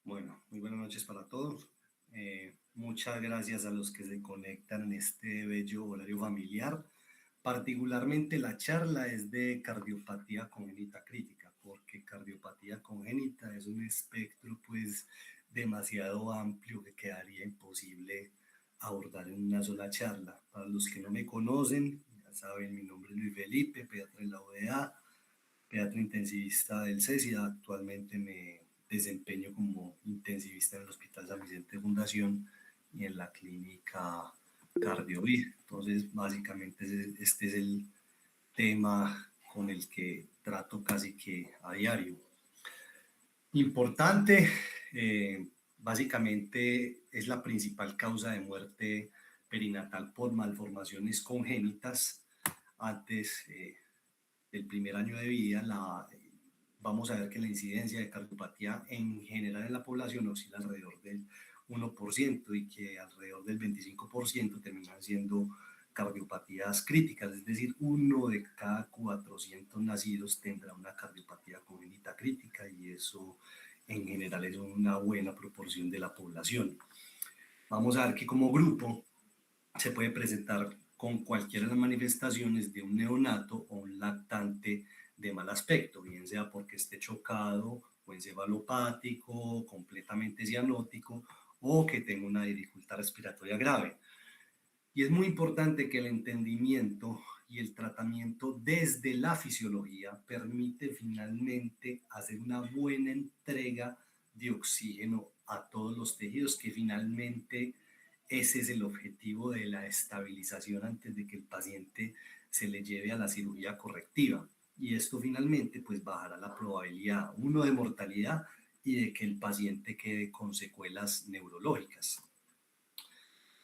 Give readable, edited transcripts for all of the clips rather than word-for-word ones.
Bueno, muy buenas noches para todos. Muchas gracias a los que se conectan en este bello horario familiar. Particularmente la charla es de cardiopatía congénita crítica, porque cardiopatía congénita es un espectro pues demasiado amplio que quedaría imposible abordar en una sola charla. Para los que no me conocen, ya saben, mi nombre es Luis Felipe, pediatra en la ODA, pediatra intensivista del CESI. Actualmente me desempeño como intensivista en el Hospital San Vicente Fundación y en la clínica Cardiovid. Entonces, básicamente este es el tema con el que trato casi que a diario. Importante, básicamente es la principal causa de muerte perinatal por malformaciones congénitas antes del primer año de vida. Vamos a ver que la incidencia de cardiopatía en general en la población oscila alrededor del 1% y que alrededor del 25% terminan siendo cardiopatías críticas, es decir, 1 de cada 400 nacidos tendrá una cardiopatía congénita crítica, y eso en general es una buena proporción de la población. Vamos a ver que como grupo se puede presentar con cualquiera de las manifestaciones de un neonato o un lactante de mal aspecto, bien sea porque esté chocado o encefalopático, completamente cianótico, o que tenga una dificultad respiratoria grave. Y es muy importante que el entendimiento y el tratamiento desde la fisiología permite finalmente hacer una buena entrega de oxígeno a todos los tejidos, que finalmente ese es el objetivo de la estabilización antes de que el paciente se le lleve a la cirugía correctiva. Y esto finalmente pues bajará la probabilidad, uno, de mortalidad y de que el paciente quede con secuelas neurológicas.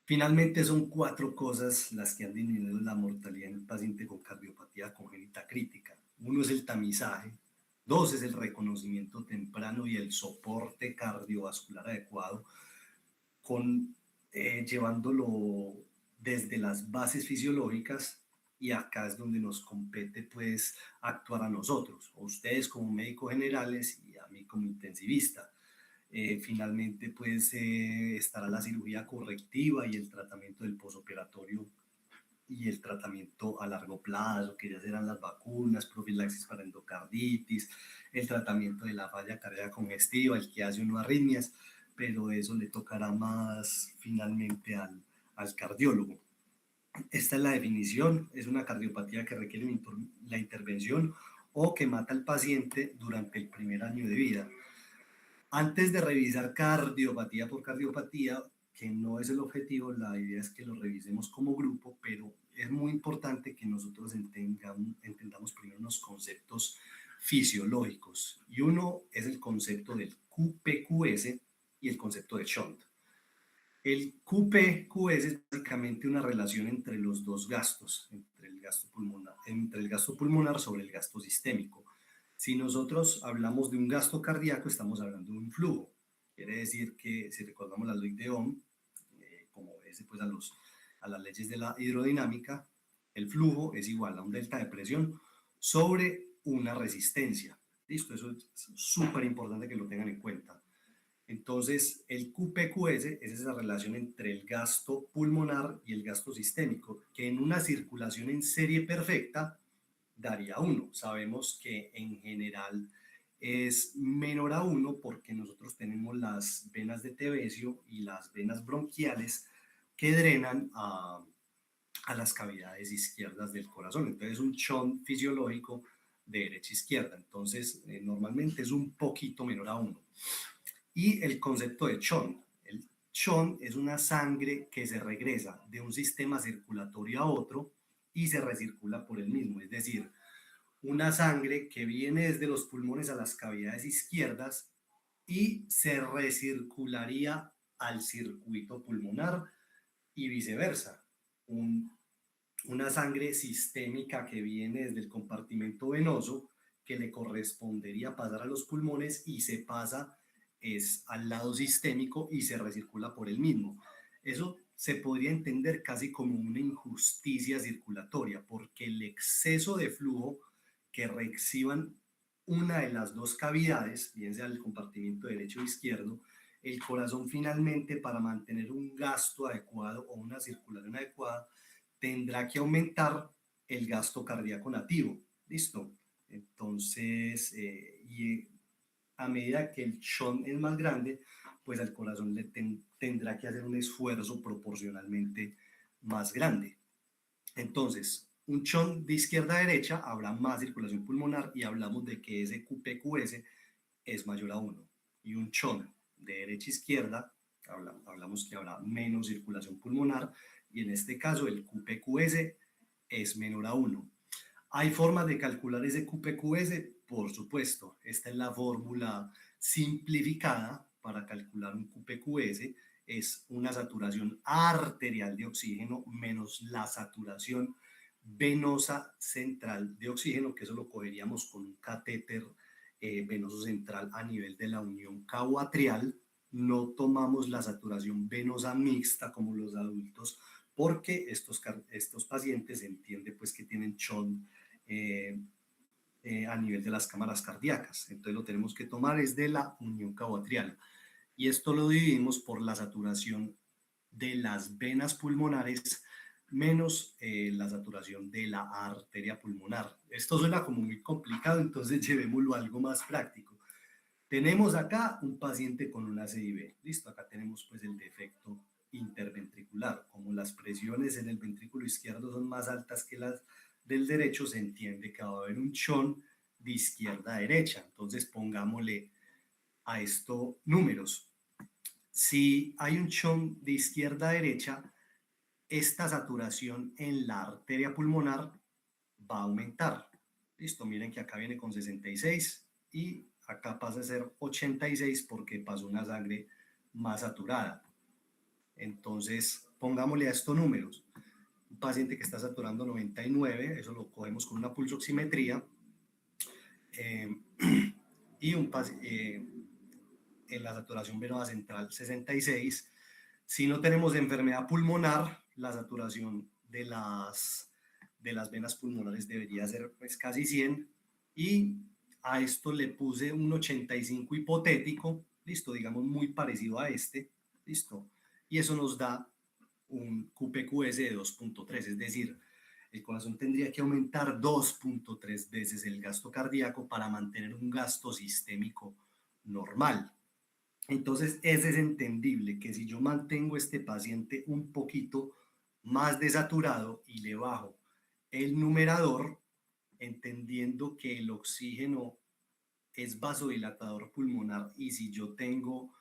Finalmente son 4 cosas las que han disminuido la mortalidad en el paciente con cardiopatía congénita crítica. Uno es el tamizaje, 2 es el reconocimiento temprano y el soporte cardiovascular adecuado, llevándolo desde las bases fisiológicas, y acá es donde nos compete pues actuar a nosotros, a ustedes como médicos generales y a mí como intensivista. Finalmente pues estará la cirugía correctiva y el tratamiento del posoperatorio y el tratamiento a largo plazo, que ya serán las vacunas, profilaxis para endocarditis, el tratamiento de la falla cardíaca congestiva, el que hace uno arritmias, pero eso le tocará más finalmente al cardiólogo. Esta es la definición: es una cardiopatía que requiere la intervención o que mata al paciente durante el primer año de vida. Antes de revisar cardiopatía por cardiopatía, que no es el objetivo, la idea es que lo revisemos como grupo, pero es muy importante que nosotros entendamos primero unos conceptos fisiológicos. Y uno es el concepto del QPQS y el concepto de Shunt. El QPQS es básicamente una relación entre los dos gastos, entre el gasto pulmonar sobre el gasto sistémico. Si nosotros hablamos de un gasto cardíaco, estamos hablando de un flujo. Quiere decir que, si recordamos la ley de Ohm, como obedece pues a las leyes de la hidrodinámica, el flujo es igual a un delta de presión sobre una resistencia. Listo, eso es súper importante que lo tengan en cuenta. Entonces, el QPQS es esa relación entre el gasto pulmonar y el gasto sistémico, que en una circulación en serie perfecta daría 1. Sabemos que en general es menor a 1 porque nosotros tenemos las venas de Tevesio y las venas bronquiales que drenan a las cavidades izquierdas del corazón. Entonces es un shunt fisiológico de derecha a izquierda. Entonces normalmente es un poquito menor a 1. Y el concepto de shunt. El shunt es una sangre que se regresa de un sistema circulatorio a otro y se recircula por el mismo. Es decir, una sangre que viene desde los pulmones a las cavidades izquierdas y se recircularía al circuito pulmonar y viceversa. Una sangre sistémica que viene desde el compartimento venoso, que le correspondería pasar a los pulmones y se pasa es al lado sistémico y se recircula por el mismo. Eso se podría entender casi como una injusticia circulatoria, porque el exceso de flujo que reexhiban una de las dos cavidades, bien sea el compartimiento derecho o izquierdo, el corazón finalmente, para mantener un gasto adecuado o una circulación adecuada, tendrá que aumentar el gasto cardíaco nativo. ¿Listo? Entonces, a medida que el shunt es más grande, pues al corazón le tendrá que hacer un esfuerzo proporcionalmente más grande. Entonces, un shunt de izquierda a derecha habrá más circulación pulmonar y hablamos de que ese QPQS es mayor a 1. Y un shunt de derecha a izquierda, hablamos que habrá menos circulación pulmonar y en este caso el QPQS es menor a 1. ¿Hay formas de calcular ese QPQS? Por supuesto, esta es la fórmula simplificada para calcular un QPQS, es una saturación arterial de oxígeno menos la saturación venosa central de oxígeno, que eso lo cogeríamos con un catéter venoso central a nivel de la unión cabo-atrial. No tomamos la saturación venosa mixta como los adultos, porque estos pacientes se entiende pues que tienen shunt a nivel de las cámaras cardíacas. Entonces lo tenemos que tomar es de la unión cabo-atrial. Y esto lo dividimos por la saturación de las venas pulmonares menos la saturación de la arteria pulmonar. Esto suena como muy complicado, entonces llevémoslo a algo más práctico. Tenemos acá un paciente con una CIB. Listo, acá tenemos pues el defecto interventricular. Como las presiones en el ventrículo izquierdo son más altas que las del derecho, se entiende que va a haber un shunt de izquierda a derecha. Entonces pongámosle a esto números. Si hay un shunt de izquierda a derecha, esta saturación en la arteria pulmonar va a aumentar. Listo, miren que acá viene con 66 y acá pasa a ser 86 porque pasó una sangre más saturada. Entonces, pongámosle a estos números. Un paciente que está saturando 99, eso lo cogemos con una pulsoximetría, y en la saturación venosa central 66. Si no tenemos enfermedad pulmonar, la saturación de las venas pulmonares debería ser pues casi 100 y a esto le puse un 85 hipotético, listo, digamos muy parecido a este, listo, y eso nos da un QPQS de 2.3, es decir, el corazón tendría que aumentar 2.3 veces el gasto cardíaco para mantener un gasto sistémico normal. Entonces, es entendible que si yo mantengo este paciente un poquito más desaturado y le bajo el numerador, entendiendo que el oxígeno es vasodilatador pulmonar y si yo tengo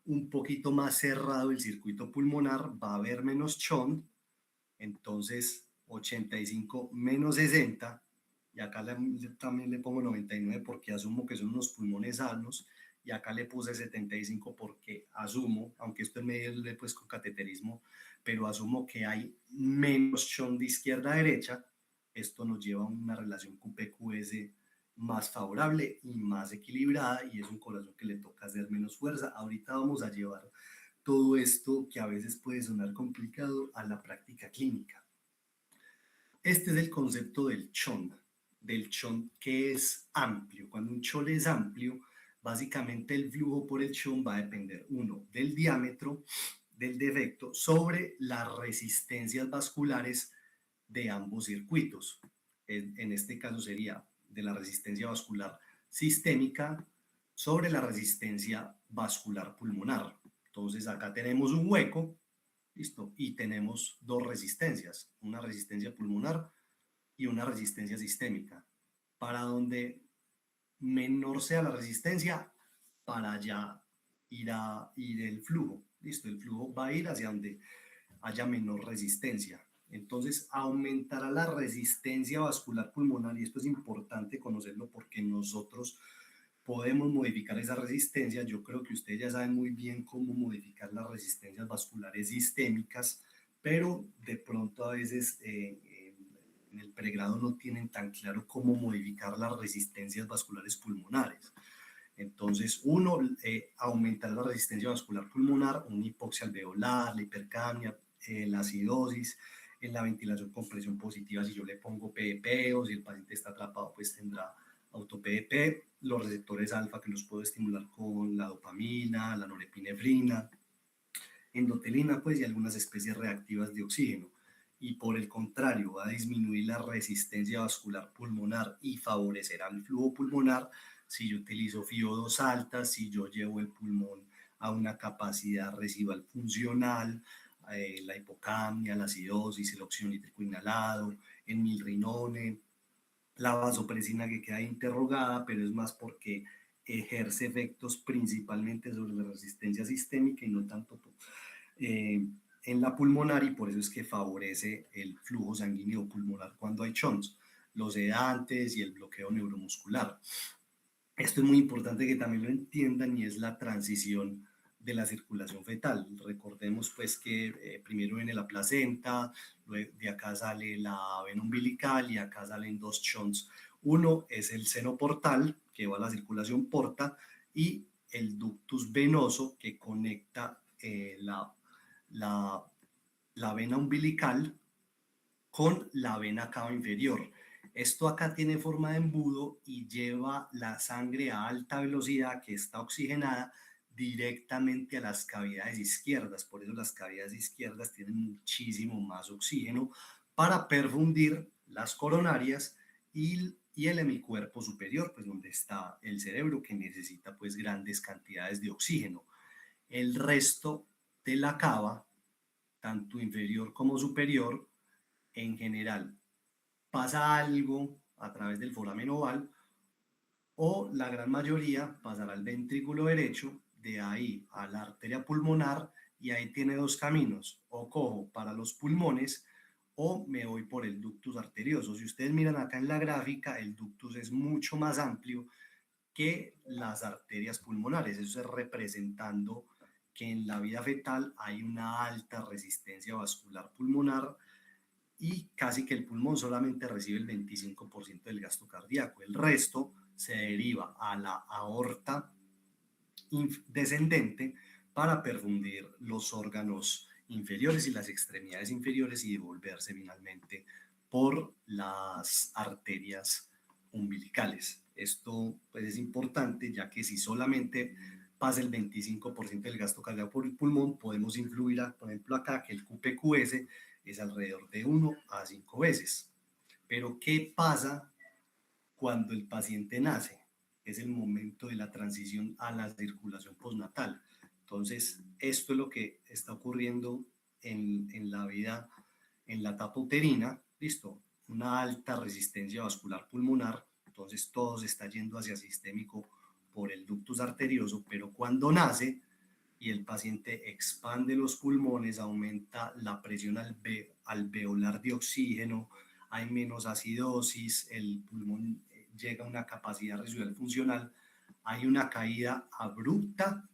un poquito más cerrado el circuito pulmonar, va a haber menos shunt, entonces 85 menos 60, y acá también le pongo 99 porque asumo que son unos pulmones sanos, y acá le puse 75 porque asumo, aunque esto es medio pues con cateterismo, pero asumo que hay menos shunt de izquierda a derecha. Esto nos lleva a una relación QPQS más favorable y más equilibrada, y es un corazón que le toca hacer menos fuerza. Ahorita vamos a llevar todo esto, que a veces puede sonar complicado, a la práctica clínica. Este es el concepto del shunt que es amplio. Cuando un shunt es amplio, básicamente el flujo por el shunt va a depender, uno, del diámetro del defecto sobre las resistencias vasculares de ambos circuitos. En este caso sería de la resistencia vascular sistémica sobre la resistencia vascular pulmonar. Entonces acá tenemos un hueco, listo, y tenemos dos resistencias, una resistencia pulmonar y una resistencia sistémica. Para donde menor sea la resistencia, para allá irá ir el flujo, listo, el flujo va a ir hacia donde haya menor resistencia. Entonces aumentará la resistencia vascular pulmonar, y esto es importante conocerlo porque nosotros podemos modificar esa resistencia. Yo creo que ustedes ya saben muy bien cómo modificar las resistencias vasculares sistémicas, pero de pronto a veces en el pregrado no tienen tan claro cómo modificar las resistencias vasculares pulmonares. Entonces, uno, aumentar la resistencia vascular pulmonar, una hipoxia alveolar, la hipercapnia, la acidosis, en la ventilación con presión positiva, si yo le pongo PEP o si el paciente está atrapado, pues tendrá auto-PDP, los receptores alfa que los puedo estimular con la dopamina, la norepinefrina, endotelina, pues, y algunas especies reactivas de oxígeno. Y por el contrario, va a disminuir la resistencia vascular pulmonar y favorecer al flujo pulmonar si yo utilizo FiO2 altas, si yo llevo el pulmón a una capacidad residual funcional, la hipocamia, la acidosis, el óxido nítrico inhalado, el milrinone, la vasopresina que queda interrogada, pero es más porque ejerce efectos principalmente sobre la resistencia sistémica y no tanto en la pulmonar, y por eso es que favorece el flujo sanguíneo pulmonar cuando hay chons, los sedantes y el bloqueo neuromuscular. Esto es muy importante que también lo entiendan, y es la transición de la circulación fetal. Recordemos pues que primero viene la placenta, luego de acá sale la vena umbilical y acá salen dos chons. Uno es el seno portal, que va a la circulación porta, y el ductus venoso, que conecta la, la vena umbilical con la vena cava inferior. Esto acá tiene forma de embudo y lleva la sangre a alta velocidad, que está oxigenada, directamente a las cavidades izquierdas. Por eso las cavidades izquierdas tienen muchísimo más oxígeno para perfundir las coronarias y el hemicuerpo superior, pues donde está el cerebro, que necesita pues grandes cantidades de oxígeno. El resto de la cava, tanto inferior como superior, en general pasa algo a través del foramen oval, o la gran mayoría pasará al ventrículo derecho, de ahí a la arteria pulmonar, y ahí tiene dos caminos: o cojo para los pulmones o me voy por el ductus arterioso. Si ustedes miran acá en la gráfica, el ductus es mucho más amplio que las arterias pulmonares. Eso es representando que en la vida fetal hay una alta resistencia vascular pulmonar, y casi que el pulmón solamente recibe el 25% del gasto cardíaco. El resto se deriva a la aorta descendente para perfundir los órganos inferiores y las extremidades inferiores, y devolverse finalmente por las arterias umbilicales. Esto pues es importante, ya que si solamente pasa el 25% del gasto cardíaco por el pulmón, podemos influir, por ejemplo acá, que el QPQS es alrededor de 1 a 5 veces. Pero ¿qué pasa cuando el paciente nace? Es el momento de la transición a la circulación postnatal. Entonces, esto es lo que está ocurriendo en la vida, en la etapa uterina. Listo, una alta resistencia vascular pulmonar, entonces todo se está yendo hacia sistémico por el ductus arterioso, pero cuando nace y el paciente expande los pulmones, aumenta la presión alveolar de oxígeno, hay menos acidosis, el pulmón llega a una capacidad residual funcional, hay una caída abrupta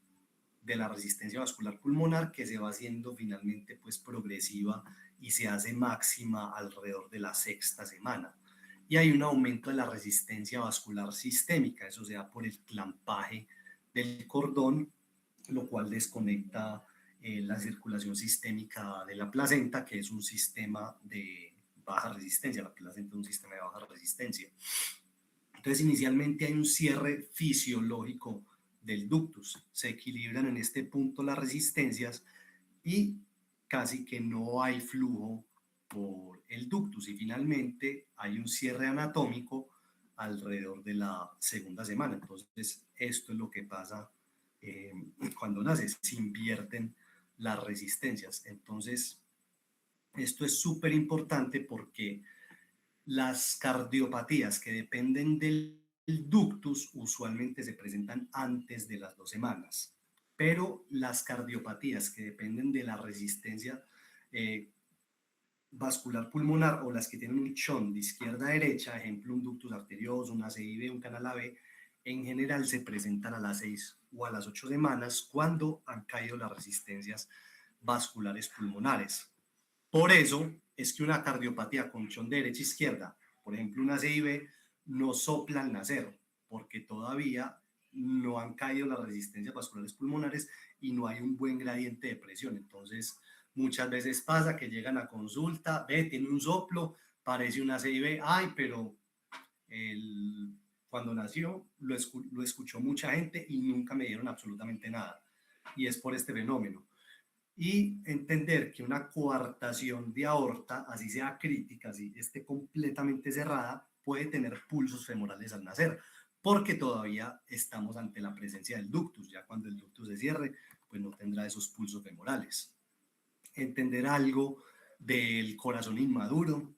de la resistencia vascular pulmonar, que se va haciendo finalmente pues progresiva y se hace máxima alrededor de la sexta semana. Y hay un aumento de la resistencia vascular sistémica, eso se da por el clampaje del cordón, lo cual desconecta la circulación sistémica de la placenta, que es un sistema de baja resistencia. La placenta es un sistema de baja resistencia. Entonces, inicialmente hay un cierre fisiológico del ductus. Se equilibran en este punto las resistencias y casi que no hay flujo por el ductus. Y finalmente hay un cierre anatómico alrededor de la segunda semana. Entonces, esto es lo que pasa cuando naces. Se invierten las resistencias. Entonces, esto es súper importante porque las cardiopatías que dependen del ductus usualmente se presentan antes de las 2 semanas, pero las cardiopatías que dependen de la resistencia vascular pulmonar, o las que tienen un shunt de izquierda a derecha, ejemplo un ductus arterioso, una CIB, un canal AB, en general se presentan a las 6 o a las 8 semanas, cuando han caído las resistencias vasculares pulmonares. Por eso es que una cardiopatía con shunt de derecha a izquierda, por ejemplo una CIB, no sopla al nacer, porque todavía no han caído las resistencias vasculares pulmonares y no hay un buen gradiente de presión. Entonces, muchas veces pasa que llegan a consulta, ve, tiene un soplo, parece una CIB, ay, pero el Cuando nació lo escuchó mucha gente y nunca me dieron absolutamente nada. Y es por este fenómeno. Y entender que una coartación de aorta, así sea crítica, así esté completamente cerrada, puede tener pulsos femorales al nacer, porque todavía estamos ante la presencia del ductus. Ya cuando el ductus se cierre, pues no tendrá esos pulsos femorales. Entender algo del corazón inmaduro,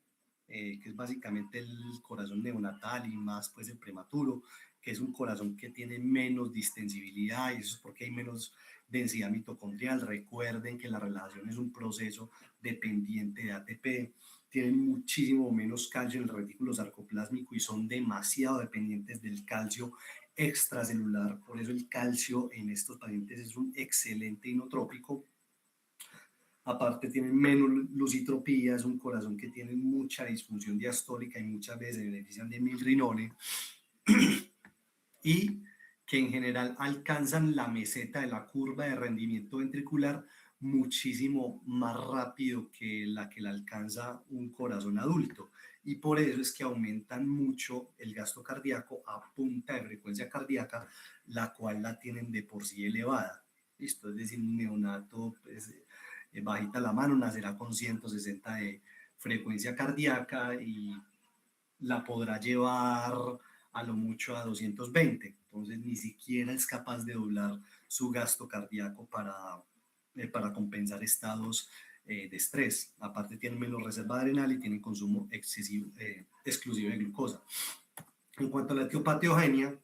que es básicamente el corazón neonatal y más pues el prematuro, que es un corazón que tiene menos distensibilidad y eso es porque hay menos densidad mitocondrial. Recuerden que la relajación es un proceso dependiente de ATP, tienen muchísimo menos calcio en el retículo sarcoplásmico y son demasiado dependientes del calcio extracelular. Por eso el calcio en estos pacientes es un excelente inotrópico. Aparte tienen menos lucitropía, es un corazón que tiene mucha disfunción diastólica y muchas veces se benefician de milrinone y que en general alcanzan la meseta de la curva de rendimiento ventricular muchísimo más rápido que la alcanza un corazón adulto. Y por eso es que aumentan mucho el gasto cardíaco a punta de frecuencia cardíaca, la cual la tienen de por sí elevada. ¿Listo? Es decir, un neonato pues, bajita la mano nacerá con 160 de frecuencia cardíaca y la podrá llevar a lo mucho a 220. Entonces ni siquiera es capaz de doblar su gasto cardíaco para compensar estados de estrés. Aparte tienen menos reserva adrenal y tienen consumo exclusivo de glucosa. En cuanto a la etiopatiogenia,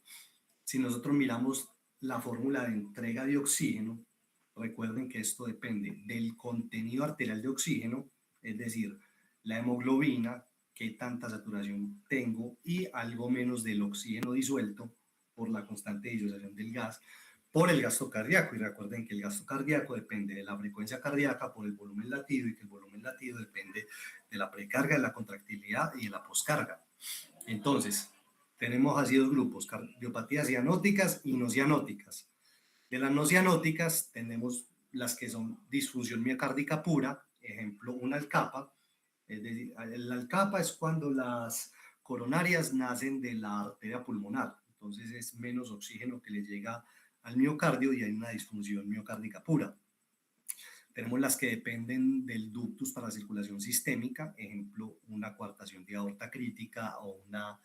si nosotros miramos la fórmula de entrega de oxígeno, recuerden que esto depende del contenido arterial de oxígeno, es decir, la hemoglobina, qué tanta saturación tengo y algo menos del oxígeno disuelto por la constante disociación del gas, por el gasto cardíaco. Y recuerden que el gasto cardíaco depende de la frecuencia cardíaca por el volumen latido y que el volumen latido depende de la precarga, de la contractilidad y de la poscarga. Entonces, tenemos así dos grupos, cardiopatías cianóticas y no cianóticas. De las no cianóticas tenemos las que son disfunción miocárdica pura, ejemplo, una alcapa. Es decir, la alcapa es cuando las coronarias nacen de la arteria pulmonar, entonces es menos oxígeno que le llega al miocardio y hay una disfunción miocárdica pura. Tenemos las que dependen del ductus para la circulación sistémica, ejemplo, una coartación de aorta crítica o una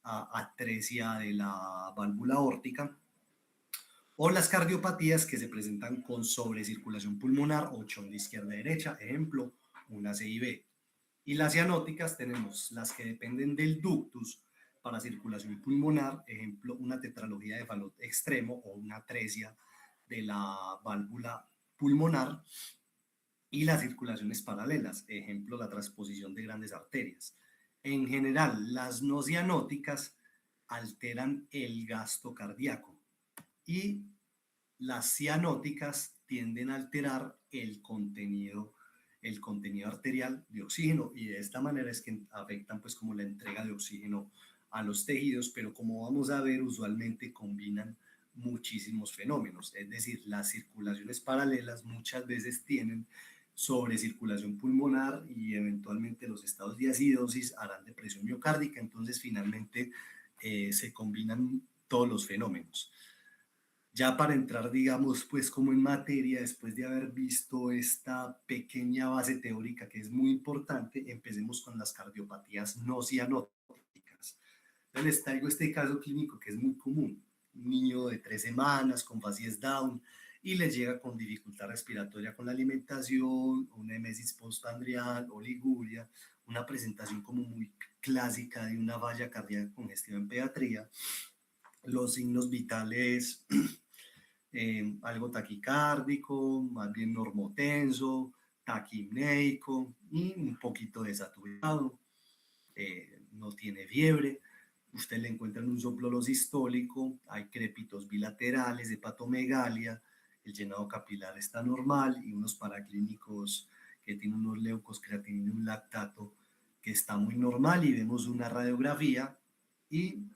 atresia de la válvula aórtica, o las cardiopatías que se presentan con sobrecirculación pulmonar o chón de izquierda a derecha, ejemplo, una CIB. Y las cianóticas tenemos las que dependen del ductus para circulación pulmonar, ejemplo, una tetralogía de Fallot extremo o una atresia de la válvula pulmonar, y las circulaciones paralelas, ejemplo, la transposición de grandes arterias. En general, las no cianóticas alteran el gasto cardíaco y las cianóticas tienden a alterar el contenido arterial de oxígeno y de esta manera es que afectan pues como la entrega de oxígeno a los tejidos, pero como vamos a ver usualmente combinan muchísimos fenómenos, es decir, las circulaciones paralelas muchas veces tienen sobrecirculación pulmonar y eventualmente los estados de acidosis harán depresión miocárdica, entonces finalmente se combinan todos los fenómenos. Ya para entrar, digamos, pues como en materia, después de haber visto esta pequeña base teórica que es muy importante, empecemos con las cardiopatías no cianóticas. Entonces les traigo este caso clínico que es muy común. Un niño de 3 semanas con facies Down y les llega con dificultad respiratoria con la alimentación, una emesis postprandial, oliguria, una presentación como muy clásica de una falla cardíaca congestiva en pediatría. Los signos vitales algo taquicárdico, más bien normotenso, taquimneico y un poquito desaturado, no tiene fiebre. Usted le encuentra un soplo sistólico, hay crépitos bilaterales, hepatomegalia, el llenado capilar está normal y unos paraclínicos que tienen unos leucos, creatinina y un lactato que está muy normal y vemos una radiografía y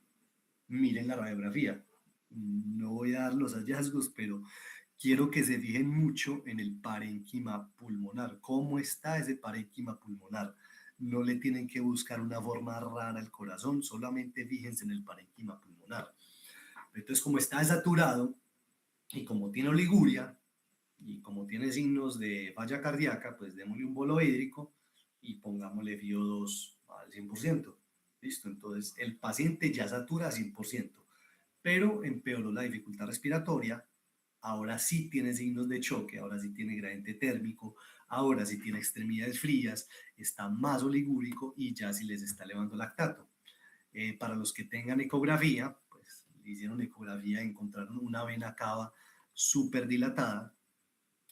miren la radiografía. No voy a dar los hallazgos, pero quiero que se fijen mucho en el parénquima pulmonar. ¿Cómo está ese parénquima pulmonar? No le tienen que buscar una forma rara al corazón, solamente fíjense en el parénquima pulmonar. pulmonar. Entonces, como está desaturado y como tiene oliguria y como tiene signos de falla cardíaca, pues démosle un bolo hídrico y pongámosle FiO2 al 100%. ¿Listo? Entonces, el paciente ya satura 100%, pero empeoró la dificultad respiratoria. Ahora sí tiene signos de choque, ahora sí tiene gradiente térmico, ahora sí tiene extremidades frías, está más oligúrico y ya sí les está elevando lactato. Para los que tengan ecografía, pues le hicieron ecografía, encontraron una vena cava súper dilatada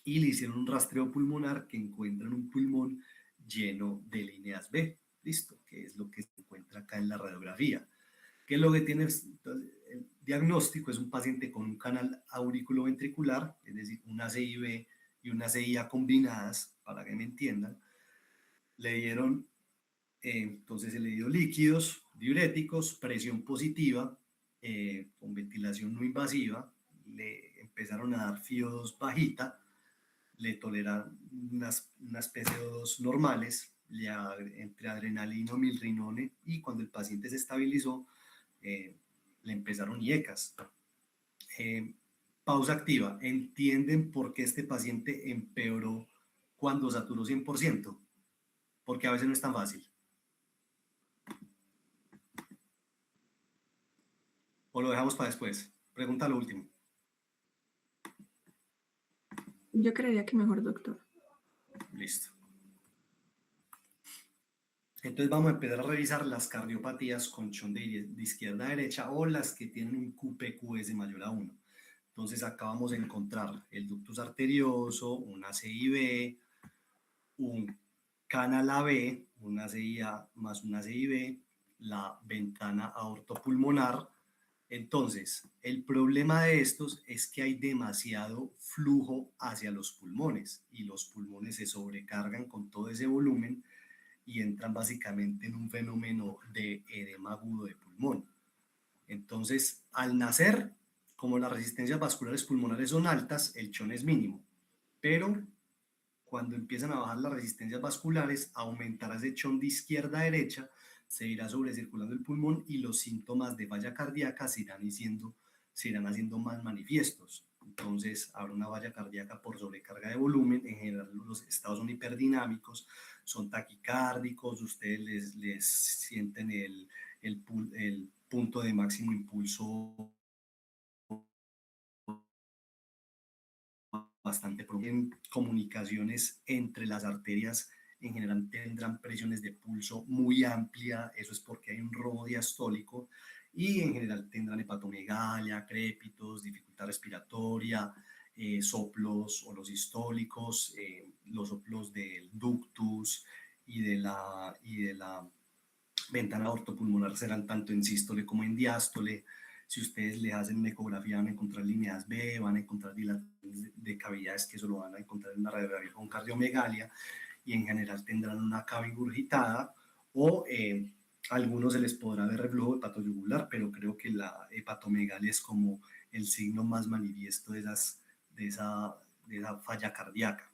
y le hicieron un rastreo pulmonar que encuentran un pulmón lleno de líneas B, listo, que es lo que se encuentra acá en la radiografía. ¿Qué es lo que tiene? Entonces, el diagnóstico es un paciente con un canal auriculoventricular, es decir, una CIB y una CIA combinadas, para que me entiendan. Le dieron, entonces se le dio líquidos, diuréticos, presión positiva, con ventilación no invasiva, le empezaron a dar FiO2 bajita, le toleraron unas PCO2 normales, entre adrenalina o milrinone, y cuando el paciente se estabilizó, le empezaron IECAS. Pausa activa. ¿Entienden por qué este paciente empeoró cuando saturó 100%? Porque a veces no es tan fácil. O lo dejamos para después. Pregunta lo último. Yo creería que mejor, doctor. Listo. Entonces vamos a empezar a revisar las cardiopatías con chon de izquierda a derecha o las que tienen un QPQS mayor a 1. Entonces acá vamos a encontrar el ductus arterioso, una CIB, un canal AB, una CIA más una CIB, la ventana aortopulmonar. Entonces, el problema de estos es que hay demasiado flujo hacia los pulmones y los pulmones se sobrecargan con todo ese volumen y entran básicamente en un fenómeno de edema agudo de pulmón. Entonces, al nacer, como las resistencias vasculares pulmonares son altas, el chon es mínimo, pero cuando empiezan a bajar las resistencias vasculares, aumentará ese chon de izquierda a derecha, se irá sobrecirculando el pulmón y los síntomas de falla cardíaca se irán haciendo más manifiestos. Entonces, habrá una falla cardíaca por sobrecarga de volumen. En general, los estados son hiperdinámicos, son taquicárdicos, ustedes les sienten el punto de máximo impulso bastante en comunicaciones entre las arterias. En general tendrán presiones de pulso muy amplia, eso es porque hay un robo diastólico, y en general tendrán hepatomegalia, crépitos, dificultad respiratoria, soplos o los sistólicos, los soplos del ductus y de la ventana ortopulmonar serán tanto en sístole como en diástole. Si ustedes le hacen una ecografía van a encontrar líneas B, van a encontrar dilataciones de cavidades, que eso lo van a encontrar en una radiografía con cardiomegalia, y en general tendrán una cava ingurgitada o algunos se les podrá ver reflujo hepatoyugular, pero creo que la hepatomegalia es como el signo más manifiesto de esa falla cardíaca.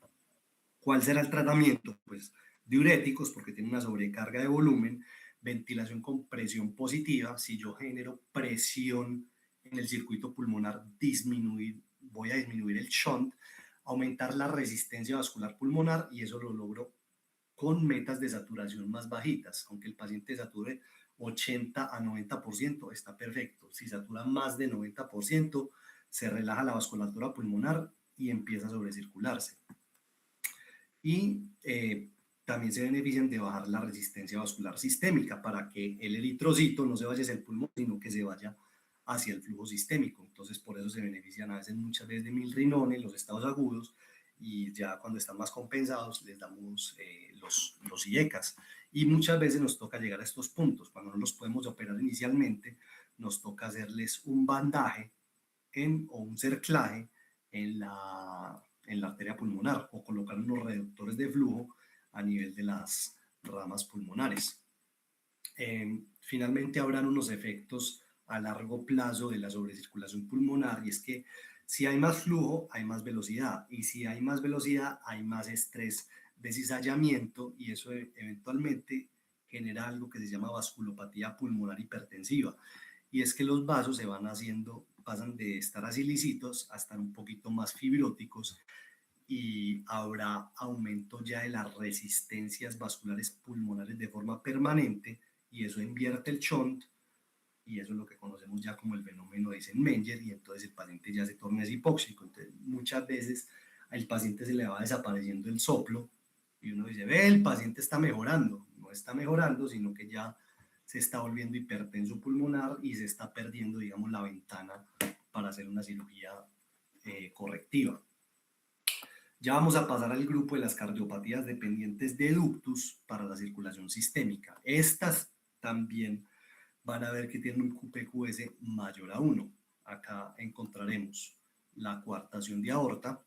¿Cuál será el tratamiento? Pues diuréticos, porque tiene una sobrecarga de volumen, ventilación con presión positiva. Si yo genero presión en el circuito pulmonar, voy a disminuir el shunt, aumentar la resistencia vascular pulmonar, y eso lo logro con metas de saturación más bajitas. Aunque el paciente sature 80 a 90%, está perfecto. Si satura más de 90%, se relaja la vasculatura pulmonar y empieza a sobrecircularse. Y también se benefician de bajar la resistencia vascular sistémica para que el eritrocito no se vaya hacia el pulmón, sino que se vaya hacia el flujo sistémico. Entonces, por eso se benefician muchas veces de milrinone en los estados agudos, y ya cuando están más compensados les damos los IECAS. Y muchas veces nos toca llegar a estos puntos. Cuando no los podemos operar inicialmente, nos toca hacerles un bandaje o un cerclaje en la arteria pulmonar, o colocar unos reductores de flujo a nivel de las ramas pulmonares. Finalmente, habrán unos efectos a largo plazo de la sobrecirculación pulmonar, y es que si hay más flujo, hay más velocidad, y si hay más velocidad, hay más estrés de cizallamiento, y eso eventualmente genera algo que se llama vasculopatía pulmonar hipertensiva. y es que los vasos se van haciendo, pasan de estar así lisitos a estar un poquito más fibróticos y habrá aumento ya de las resistencias vasculares pulmonares de forma permanente y eso invierte el shunt y eso es lo que conocemos ya como el fenómeno de Eisenmenger y entonces el paciente ya se torna hipóxico. Entonces muchas veces al paciente se le va desapareciendo el soplo y uno dice, ve, el paciente está mejorando. No está mejorando, sino que ya se está volviendo hipertenso pulmonar y se está perdiendo, digamos, la ventana para hacer una cirugía correctiva. Ya vamos a pasar al grupo de las cardiopatías dependientes de ductus para la circulación sistémica. Estas también van a ver que tienen un QPQS mayor a 1. Acá encontraremos la coartación de aorta,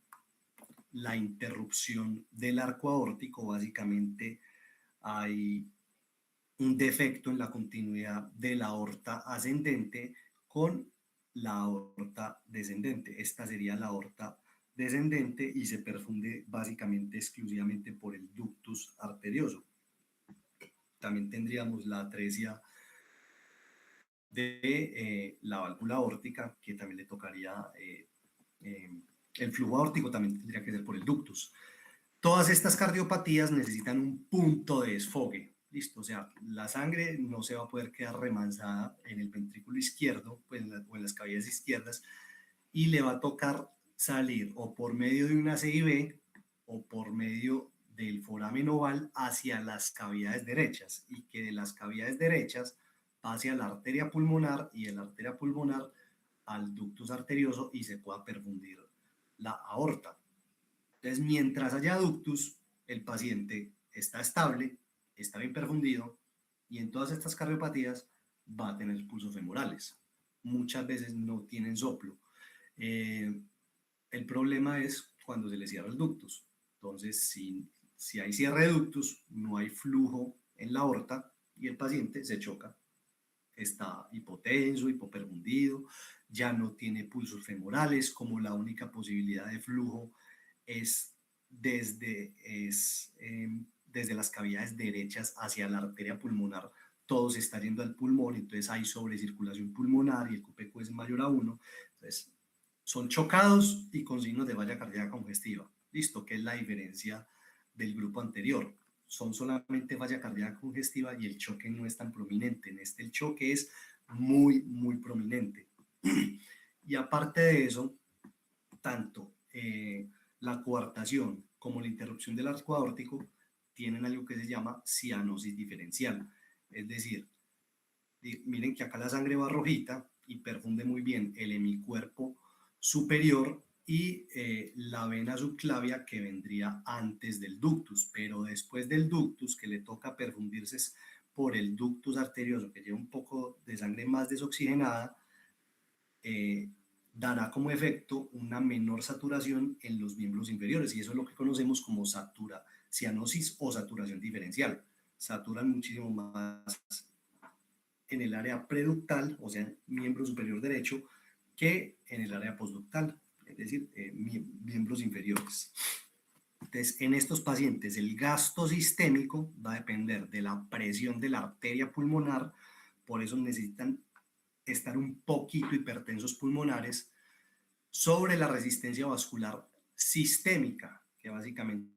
la interrupción del arco aórtico, básicamente hay un defecto en la continuidad de la aorta ascendente con la aorta descendente. Esta sería la aorta descendente y se perfunde básicamente exclusivamente por el ductus arterioso. También tendríamos la atresia de la válvula aórtica, que también le tocaría, el flujo aórtico también tendría que ser por el ductus. Todas estas cardiopatías necesitan un punto de desfogue, listo, o sea, la sangre no se va a poder quedar remansada en el ventrículo izquierdo pues, o en las cavidades izquierdas y le va a tocar salir o por medio de una CIB o por medio del foramen oval hacia las cavidades derechas y que de las cavidades derechas pase a la arteria pulmonar y de la arteria pulmonar al ductus arterioso y se pueda perfundir la aorta. Entonces, mientras haya ductus, el paciente está estable, está bien perfundido y en todas estas cardiopatías va a tener pulsos femorales. Muchas veces no tienen soplo. El problema es cuando se le cierra el ductus. Entonces, si hay cierre de ductus, no hay flujo en la aorta y el paciente se choca. Está hipotenso, hipoperfundido, ya no tiene pulsos femorales, como la única posibilidad de flujo es desde las cavidades derechas hacia la arteria pulmonar, todo se está yendo al pulmón, entonces hay sobrecirculación pulmonar y el QPQ es mayor a 1, entonces son chocados y con signos de falla cardíaca congestiva. Listo, que es la diferencia del grupo anterior. Son solamente falla cardíaca congestiva y el choque no es tan prominente. En este el choque es muy, muy prominente. Y aparte de eso, tanto la coartación como la interrupción del arco aórtico tienen algo que se llama cianosis diferencial. Es decir, miren que acá la sangre va rojita y perfunde muy bien el hemicuerpo superior y la vena subclavia que vendría antes del ductus, pero después del ductus que le toca perfundirse es por el ductus arterioso que lleva un poco de sangre más desoxigenada, dará como efecto una menor saturación en los miembros inferiores y eso es lo que conocemos como cianosis o saturación diferencial. Saturan muchísimo más en el área preductal, o sea, miembro superior derecho, que en el área postductal, es decir, miembros inferiores. Entonces, en estos pacientes, el gasto sistémico va a depender de la presión de la arteria pulmonar, por eso necesitan estar un poquito hipertensos pulmonares, sobre la resistencia vascular sistémica, que básicamente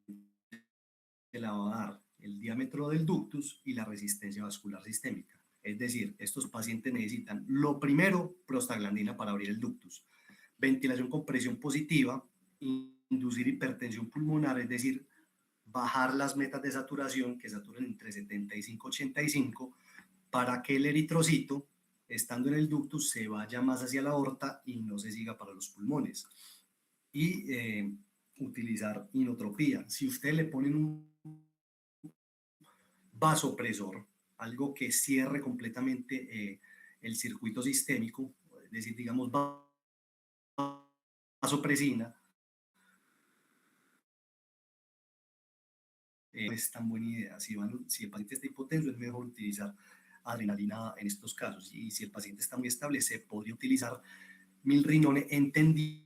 la va a dar el diámetro del ductus y la resistencia vascular sistémica. Es decir, estos pacientes necesitan, lo primero, prostaglandina para abrir el ductus, ventilación con presión positiva, inducir hipertensión pulmonar, es decir, bajar las metas de saturación, que saturan entre 75 y 85, para que el eritrocito, estando en el ductus, se vaya más hacia la aorta y no se siga para los pulmones. Y utilizar inotropía. Si usted le ponen un vasopresor, algo que cierre completamente el circuito sistémico, es decir, digamos vasopresina, no es tan buena idea. Si el paciente está hipotenso, es mejor utilizar adrenalina en estos casos. Y si el paciente está muy estable, se podría utilizar milrinone, entendiendo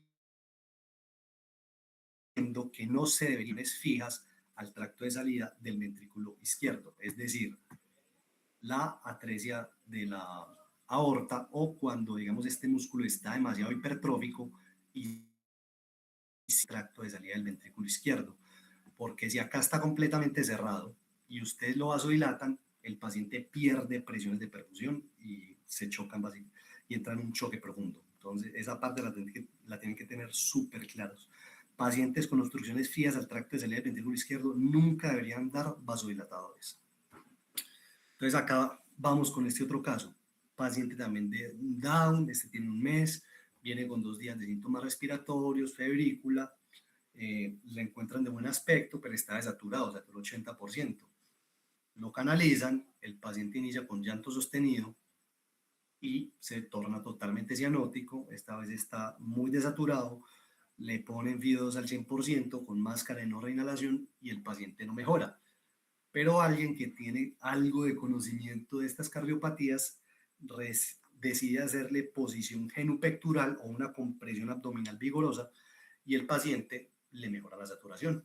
que no se deberían fijas al tracto de salida del ventrículo izquierdo, es decir, la atresia de la aorta o cuando, digamos, este músculo está demasiado hipertrófico y tracto de salida del ventrículo izquierdo. Porque si acá está completamente cerrado y ustedes lo vasodilatan, el paciente pierde presiones de perfusión y se chocan y entra en un choque profundo. Entonces, esa parte la tienen que tener súper claros. Pacientes con obstrucciones fías al tracto de salida del ventrículo izquierdo nunca deberían dar vasodilatadores. Entonces, acá vamos con este otro caso. Paciente también de Down, este tiene un mes, viene con 2 días de síntomas respiratorios, febrícula, le encuentran de buen aspecto, pero está desaturado, saturó 80%. Lo canalizan, el paciente inicia con llanto sostenido y se torna totalmente cianótico, esta vez está muy desaturado, le ponen FIO2 al 100% con máscara de no reinhalación y el paciente no mejora. Pero alguien que tiene algo de conocimiento de estas cardiopatías decide hacerle posición genupectural o una compresión abdominal vigorosa y el paciente le mejora la saturación.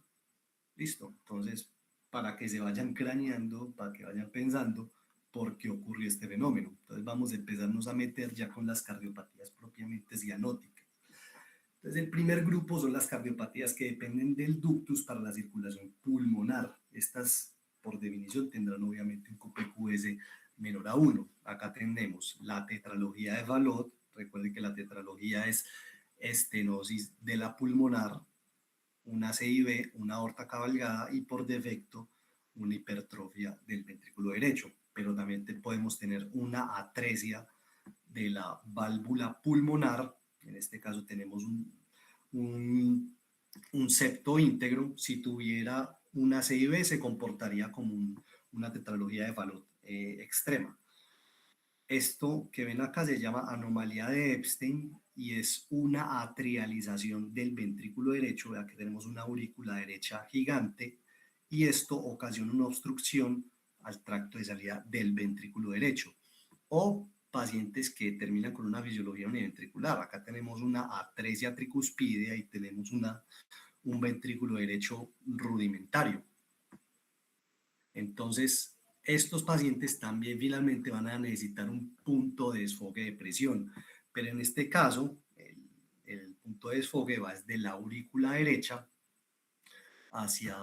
Listo. Entonces, para que se vayan craneando, para que vayan pensando por qué ocurrió este fenómeno. Entonces, vamos a empezarnos a meter ya con las cardiopatías propiamente cianóticas. Entonces, el primer grupo son las cardiopatías que dependen del ductus para la circulación pulmonar. Estas, por definición, tendrán obviamente un QPQS menor a 1. Acá tenemos la tetralogía de Fallot. Recuerden que la tetralogía es estenosis de la pulmonar, una CIB, una aorta cabalgada y por defecto una hipertrofia del ventrículo derecho. Pero también podemos tener una atresia de la válvula pulmonar. En este caso tenemos un septo íntegro. Si tuviera una CIB se comportaría como una tetralogía de Fallot extrema. Esto que ven acá se llama anomalía de Epstein y es una atrialización del ventrículo derecho. Vean que tenemos una aurícula derecha gigante y esto ocasiona una obstrucción al tracto de salida del ventrículo derecho. O pacientes que terminan con una fisiología univentricular. Acá tenemos una atresia tricuspidea y tenemos un ventrículo derecho rudimentario. Entonces, estos pacientes también finalmente van a necesitar un punto de desfogue de presión, pero en este caso, el punto de desfogue va desde la aurícula derecha hacia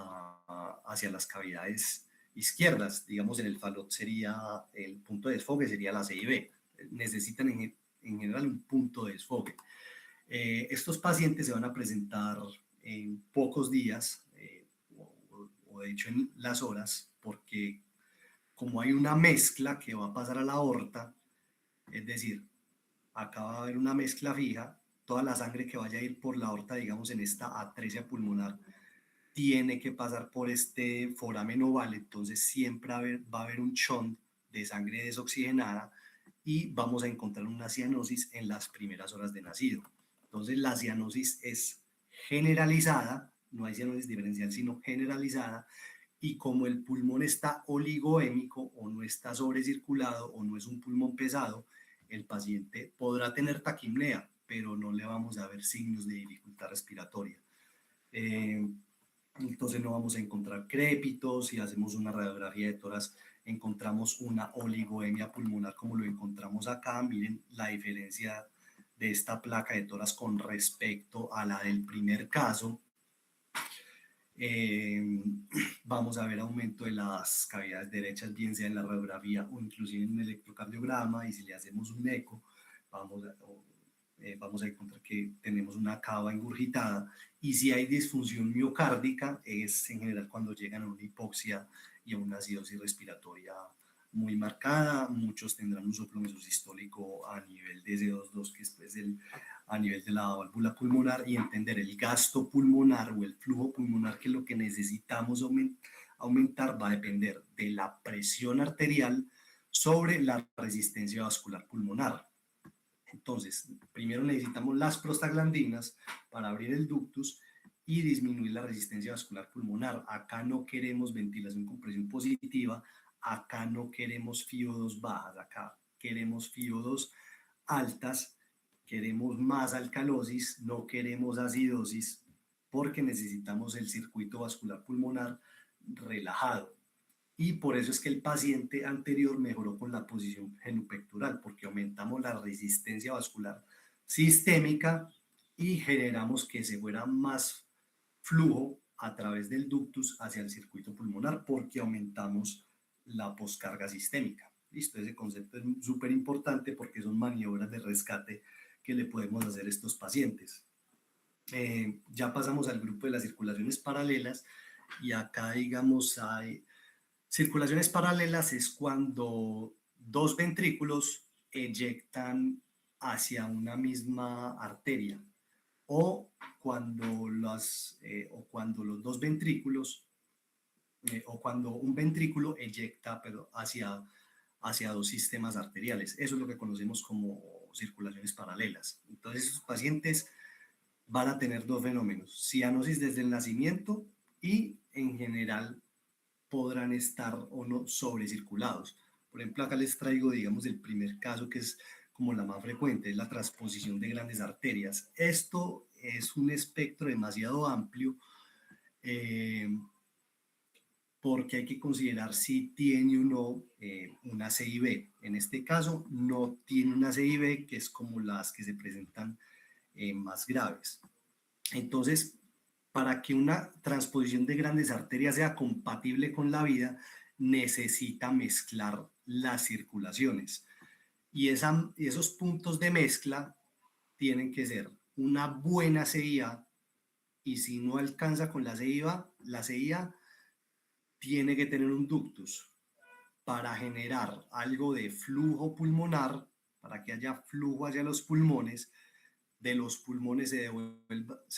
las cavidades izquierdas. Digamos, en el Fallot sería, el punto de desfogue sería la CIB. Necesitan en general un punto de desfogue. Estos pacientes se van a presentar en pocos días, o de hecho en las horas, porque como hay una mezcla que va a pasar a la aorta, es decir, acá va a haber una mezcla fija, toda la sangre que vaya a ir por la aorta, digamos en esta atresia pulmonar, tiene que pasar por este foramen oval, entonces siempre va a haber un shunt de sangre desoxigenada y vamos a encontrar una cianosis en las primeras horas de nacido. Entonces la cianosis es generalizada, no hay cianosis diferencial, sino generalizada, y como el pulmón está oligoémico o no está sobrecirculado o no es un pulmón pesado, el paciente podrá tener taquipnea, pero no le vamos a ver signos de dificultad respiratoria. Entonces no vamos a encontrar crépitos. Si hacemos una radiografía de tórax encontramos una oligoemia pulmonar como lo encontramos acá. Miren la diferencia de esta placa de tórax con respecto a la del primer caso. Vamos a ver aumento de las cavidades derechas, bien sea en la radiografía o inclusive en un electrocardiograma, y si le hacemos un eco vamos a encontrar que tenemos una cava ingurgitada, y si hay disfunción miocárdica es en general cuando llegan a una hipoxia y a una acidosis respiratoria muy marcada. Muchos tendrán un soplo mesosistólico a nivel de S2,2, que es pues a nivel de la válvula pulmonar, y entender el gasto pulmonar o el flujo pulmonar, que lo que necesitamos aumentar va a depender de la presión arterial sobre la resistencia vascular pulmonar. Entonces, primero necesitamos las prostaglandinas para abrir el ductus y disminuir la resistencia vascular pulmonar. Acá no queremos ventilación con presión positiva, acá no queremos FIO2 bajas, acá queremos FIO2 altas, queremos más alcalosis, no queremos acidosis, porque necesitamos el circuito vascular pulmonar relajado. y por eso es que el paciente anterior mejoró con la posición genupectoral, porque aumentamos la resistencia vascular sistémica y generamos que se fuera más flujo a través del ductus hacia el circuito pulmonar, porque aumentamos la poscarga sistémica. Listo, ese concepto es súper importante porque son maniobras de rescate que le podemos hacer a estos pacientes. Ya pasamos al grupo de las circulaciones paralelas y acá, digamos, hay circulaciones paralelas es cuando dos ventrículos eyectan hacia una misma arteria o o cuando los dos ventrículos o cuando un ventrículo eyecta pero hacia dos sistemas arteriales. Eso es lo que conocemos como circulaciones paralelas. Entonces, esos pacientes van a tener dos fenómenos, cianosis desde el nacimiento y en general podrán estar o no sobrecirculados. Por ejemplo, acá les traigo, digamos, el primer caso que es como la más frecuente, es la transposición de grandes arterias. Esto es un espectro demasiado amplio eh, porque hay que considerar si tiene o no una CIB. En este caso, no tiene una CIB, que es como las que se presentan más graves. Entonces, para que una transposición de grandes arterias sea compatible con la vida, necesita mezclar las circulaciones. Y esos puntos de mezcla tienen que ser una buena CIA, y si no alcanza con la CIA tiene que tener un ductus para generar algo de flujo pulmonar, para que haya flujo hacia los pulmones, de los pulmones se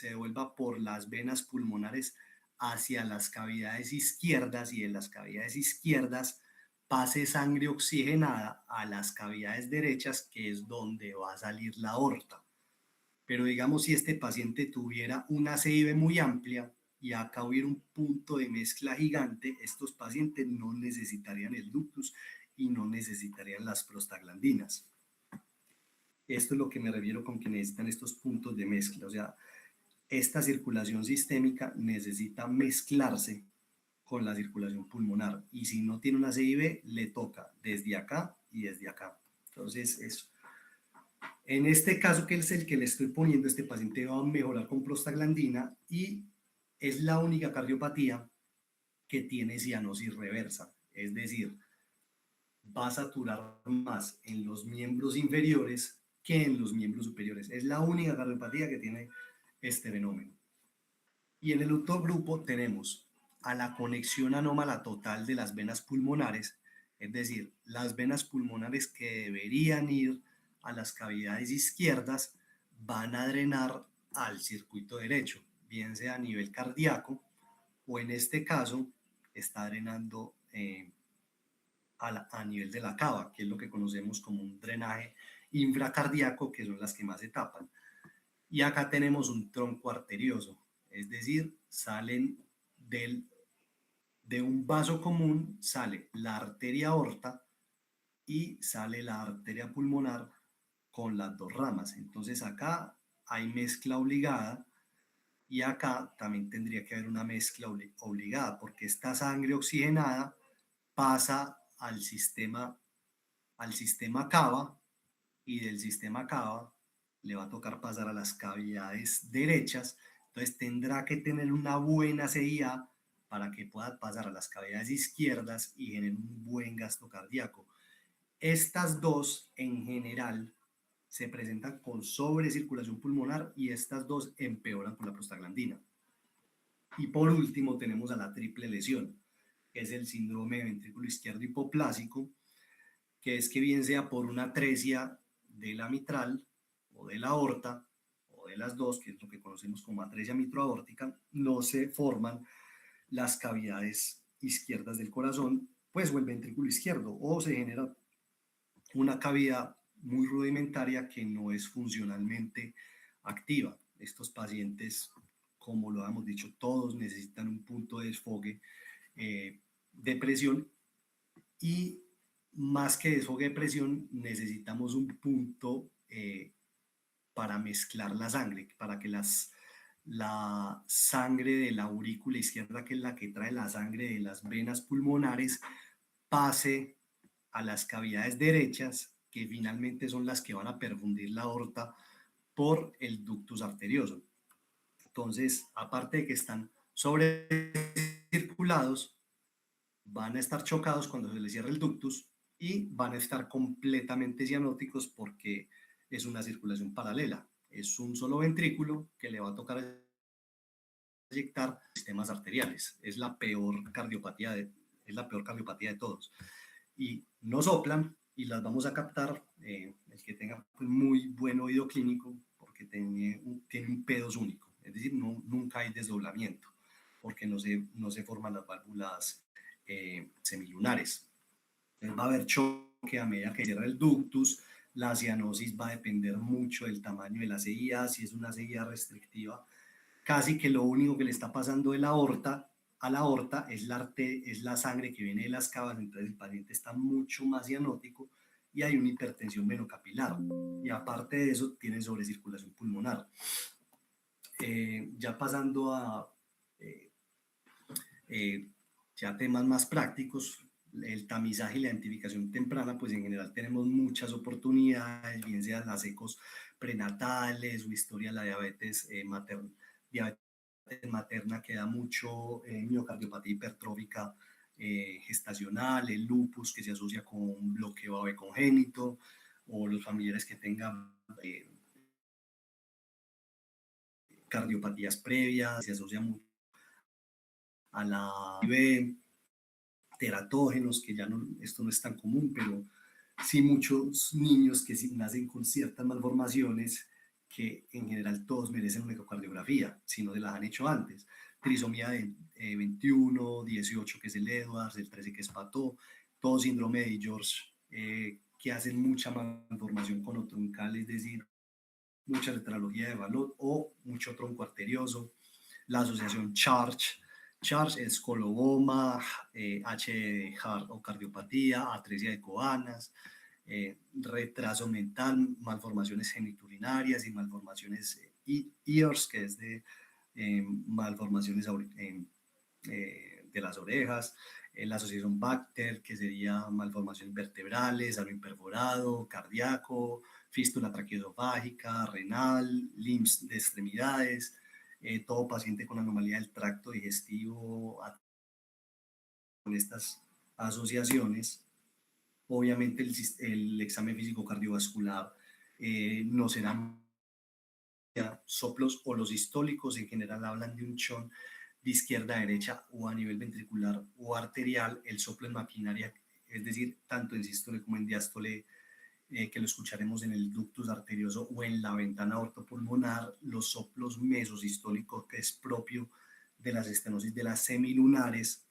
devuelva por las venas pulmonares hacia las cavidades izquierdas y de las cavidades izquierdas pase sangre oxigenada a las cavidades derechas, que es donde va a salir la aorta. Pero digamos, si este paciente tuviera una CIB muy amplia y acá hubiera un punto de mezcla gigante, estos pacientes no necesitarían el ductus y no necesitarían las prostaglandinas. Esto es lo que me refiero con que necesitan estos puntos de mezcla. O sea, esta circulación sistémica necesita mezclarse con la circulación pulmonar. Y si no tiene una CIB, le toca desde acá y desde acá. Entonces, eso. En este caso, que es el que le estoy poniendo, este paciente va a mejorar con prostaglandina y es la única cardiopatía que tiene cianosis reversa. Es decir, va a saturar más en los miembros inferiores que en los miembros superiores. Es la única cardiopatía que tiene este fenómeno. Y en el otro grupo tenemos a la conexión anómala total de las venas pulmonares, es decir, las venas pulmonares que deberían ir a las cavidades izquierdas van a drenar al circuito derecho, bien sea a nivel cardíaco o en este caso está drenando a nivel de la cava, que es lo que conocemos como un drenaje infracardíaco, que son las que más se tapan. Y acá tenemos un tronco arterioso, es decir, de un vaso común sale la arteria aorta y sale la arteria pulmonar con las dos ramas. Entonces acá hay mezcla obligada y acá también tendría que haber una mezcla obligada, porque esta sangre oxigenada pasa al sistema cava, y del sistema cava le va a tocar pasar a las cavidades derechas. Entonces tendrá que tener una buena CIA para que pueda pasar a las cavidades izquierdas y genere un buen gasto cardíaco. Estas dos en general se presentan con sobrecirculación pulmonar y estas dos empeoran con la prostaglandina. Y por último tenemos a la triple lesión, que es el síndrome de ventrículo izquierdo hipoplásico, que es que bien sea por una atresia de la mitral o de la aorta, o de las dos, que es lo que conocemos como atresia mitroaórtica, no se forman las cavidades izquierdas del corazón, pues o el ventrículo izquierdo, o se genera una cavidad muy rudimentaria que no es funcionalmente activa. Estos pacientes, como lo hemos dicho, todos necesitan un punto de desfogue de presión, y más que desfogue de presión necesitamos un punto para mezclar la sangre, para que la sangre de la aurícula izquierda, que es la que trae la sangre de las venas pulmonares, pase a las cavidades derechas, que finalmente son las que van a perfundir la aorta por el ductus arterioso. Entonces, aparte de que están sobrecirculados, van a estar chocados cuando se les cierre el ductus y van a estar completamente cianóticos porque es una circulación paralela. Es un solo ventrículo que le va a tocar inyectar sistemas arteriales. Es la peor cardiopatía de todos. Y no soplan y las vamos a captar. El que tenga pues, muy buen oído clínico, porque tiene un P2 único, es decir, nunca hay desdoblamiento, porque no se forman las válvulas semilunares. Entonces va a haber choque a medida que cierra el ductus. La cianosis va a depender mucho del tamaño de la CIA. Si es una CIA restrictiva, casi que lo único que le está pasando de la aorta a la aorta es la sangre que viene de las cavas, entonces el paciente está mucho más cianótico y hay una hipertensión venocapilar. Y aparte de eso, tiene sobrecirculación pulmonar. Ya pasando a eh, eh, ya temas más prácticos, el tamizaje y la identificación temprana, pues en general tenemos muchas oportunidades, bien sean las ecos prenatales o historia de la diabetes materna. Diabetes materna que da mucho miocardiopatía hipertrófica gestacional, el lupus que se asocia con bloqueo AV congénito, o los familiares que tengan cardiopatías previas, se asocia mucho a la IV, teratógenos, que ya no, esto no es tan común, pero sí muchos niños que sí nacen con ciertas malformaciones que en general todos merecen una ecocardiografía, si no se las han hecho antes. Trisomía de 21, 18 que es el Edwards, el 13 que es Pato, todo síndrome de George que hacen mucha malformación conotroncal, es decir, mucha letralogía de Valot o mucho tronco arterioso, la asociación CHARGE. CHARGE es coloboma, H de heart o cardiopatía, atresia de coanas, retraso mental, malformaciones geniturinarias y malformaciones EARS, que es de malformaciones de las orejas, la asociación Bacter, que sería malformaciones vertebrales, ano imperforado, cardíaco, fístula traqueoesofágica, renal, LIMS de extremidades, todo paciente con anomalía del tracto digestivo con estas asociaciones. Obviamente el examen físico cardiovascular no será soplos, o los históricos en general hablan de un chon de izquierda a derecha o a nivel ventricular o arterial. El soplo en maquinaria, es decir, tanto en sístole como en diástole, que lo escucharemos en el ductus arterioso o en la ventana ortopulmonar, los soplos mesosistólicos, que es propio de las estenosis de las semilunares,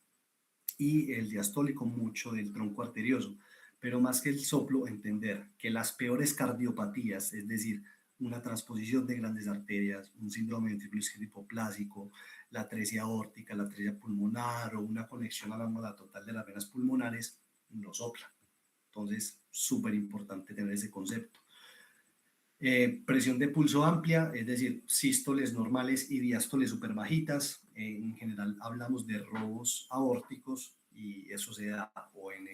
y el diastólico mucho del tronco arterioso. Pero más que el soplo, entender que las peores cardiopatías, es decir, una transposición de grandes arterias, un síndrome ventrículo izquierdo hipoplásico, la atresia aórtica, la atresia pulmonar o una conexión a la mola total de las venas pulmonares, no soplan. Entonces, súper importante tener ese concepto. Presión de pulso amplia, es decir, sístoles normales y diástoles súper bajitas. En general hablamos de robos aórticos y eso se da o en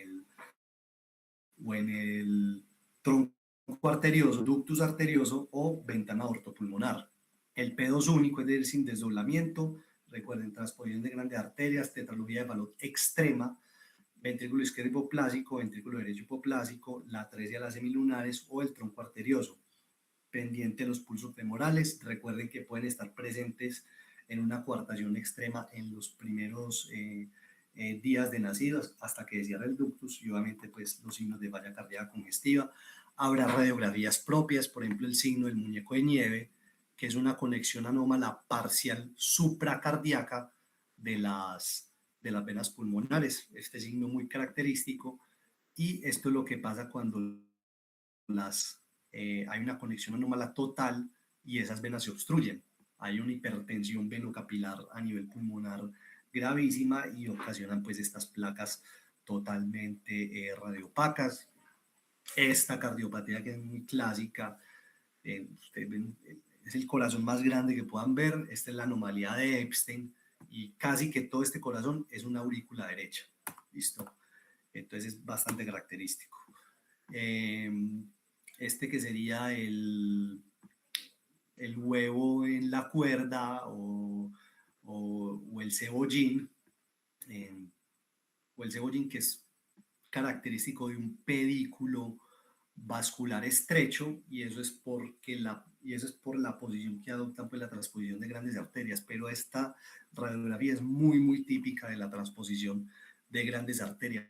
el tronco arterioso, ductus arterioso o ventana ortopulmonar. El P2 único, es decir, sin desdoblamiento. Recuerden, transposición de grandes arterias, tetralogía de Fallot extrema, ventrículo izquierdo hipoplásico, ventrículo derecho hipoplásico, la atresia de las semilunares o el tronco arterioso. Pendiente de los pulsos femorales. Recuerden que pueden estar presentes en una coartación extrema en los primeros días de nacidos hasta que cierre el ductus, y obviamente pues los signos de falla cardíaca congestiva. Habrá radiografías propias, por ejemplo el signo del muñeco de nieve, que es una conexión anómala parcial supracardíaca de las venas pulmonares. Este signo muy característico, y esto es lo que pasa cuando hay una conexión anómala total y esas venas se obstruyen. Hay una hipertensión venocapilar a nivel pulmonar gravísima y ocasionan pues estas placas totalmente radiopacas. Esta cardiopatía, que es muy clásica, ustedes ven es el corazón más grande que puedan ver. Esta es la anomalía de Epstein y casi que todo este corazón es una aurícula derecha. ¿Listo? Entonces es bastante característico. Este que sería el huevo en la cuerda o el cebollín, o el cebollín que es característico de un pedículo vascular estrecho y eso es por la posición que adoptan pues la transposición de grandes arterias, pero esta radiografía es muy típica de la transposición de grandes arterias.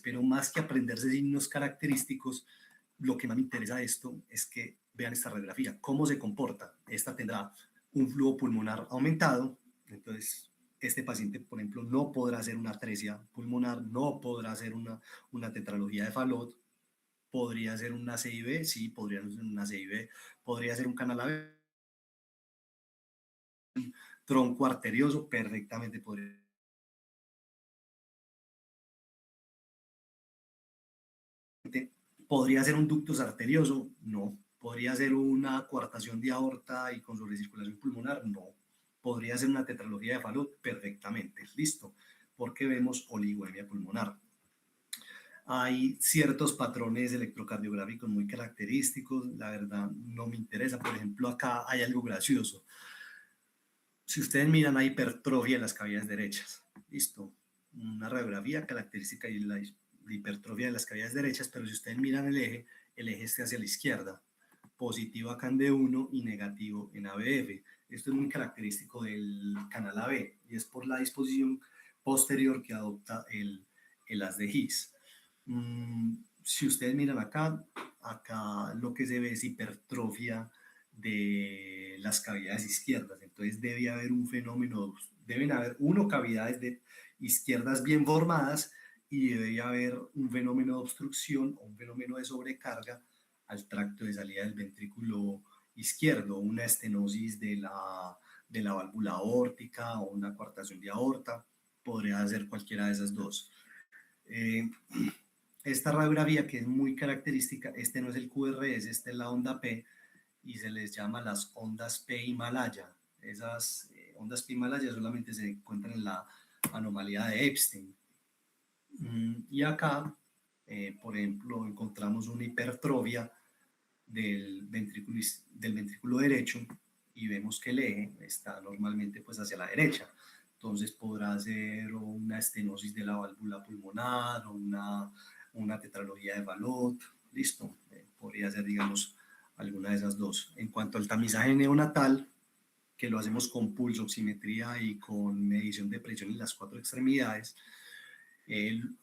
Pero más que aprenderse signos característicos, lo que más me interesa de esto es que vean esta radiografía, cómo se comporta. Esta tendrá un flujo pulmonar aumentado, entonces este paciente, por ejemplo, no podrá hacer una atresia pulmonar, no podrá hacer una tetralogía de Fallot, podría ser una CIB, sí, podría ser una CIB, podría ser un canal AB, tronco arterioso, perfectamente podría. ¿Podría ser un ductus arterioso? No. ¿Podría ser una coartación de aorta y con sobrecirculación pulmonar? No. ¿Podría ser una tetralogía de Fallot? Perfectamente. Listo. Porque vemos oligoemia pulmonar. Hay ciertos patrones electrocardiográficos muy característicos. La verdad, no me interesa. Por ejemplo, acá hay algo gracioso. Si ustedes miran, hay hipertrofia en las cavidades derechas. Listo. Una radiografía característica de la hipertrofia de las cavidades derechas, pero si ustedes miran el eje está hacia la izquierda. Positivo acá en D1 y negativo en ABF. Esto es muy característico del canal AB y es por la disposición posterior que adopta el haz de His. Si ustedes miran acá, acá lo que se ve es hipertrofia de las cavidades izquierdas. Entonces debe haber un fenómeno, deben haber cavidades izquierdas bien formadas y debe haber un fenómeno de obstrucción o un fenómeno de sobrecarga al tracto de salida del ventrículo izquierdo, una estenosis de la válvula aórtica o una coartación de aorta, podría ser cualquiera de esas dos. Esta radiografía que es muy característica, este no es el QRS, esta es la onda P, y se les llama las ondas P Himalaya. Esas ondas P Himalaya solamente se encuentran en la anomalía de Epstein. Y acá, por ejemplo, encontramos una hipertrofia del ventrículo derecho y vemos que el eje está normalmente pues hacia la derecha. Entonces podrá ser una estenosis de la válvula pulmonar o una tetralogía de Fallot. Listo, podría ser, digamos, alguna de esas dos. En cuanto al tamizaje neonatal, que lo hacemos con pulso, oximetría y con medición de presión en las 4 extremidades,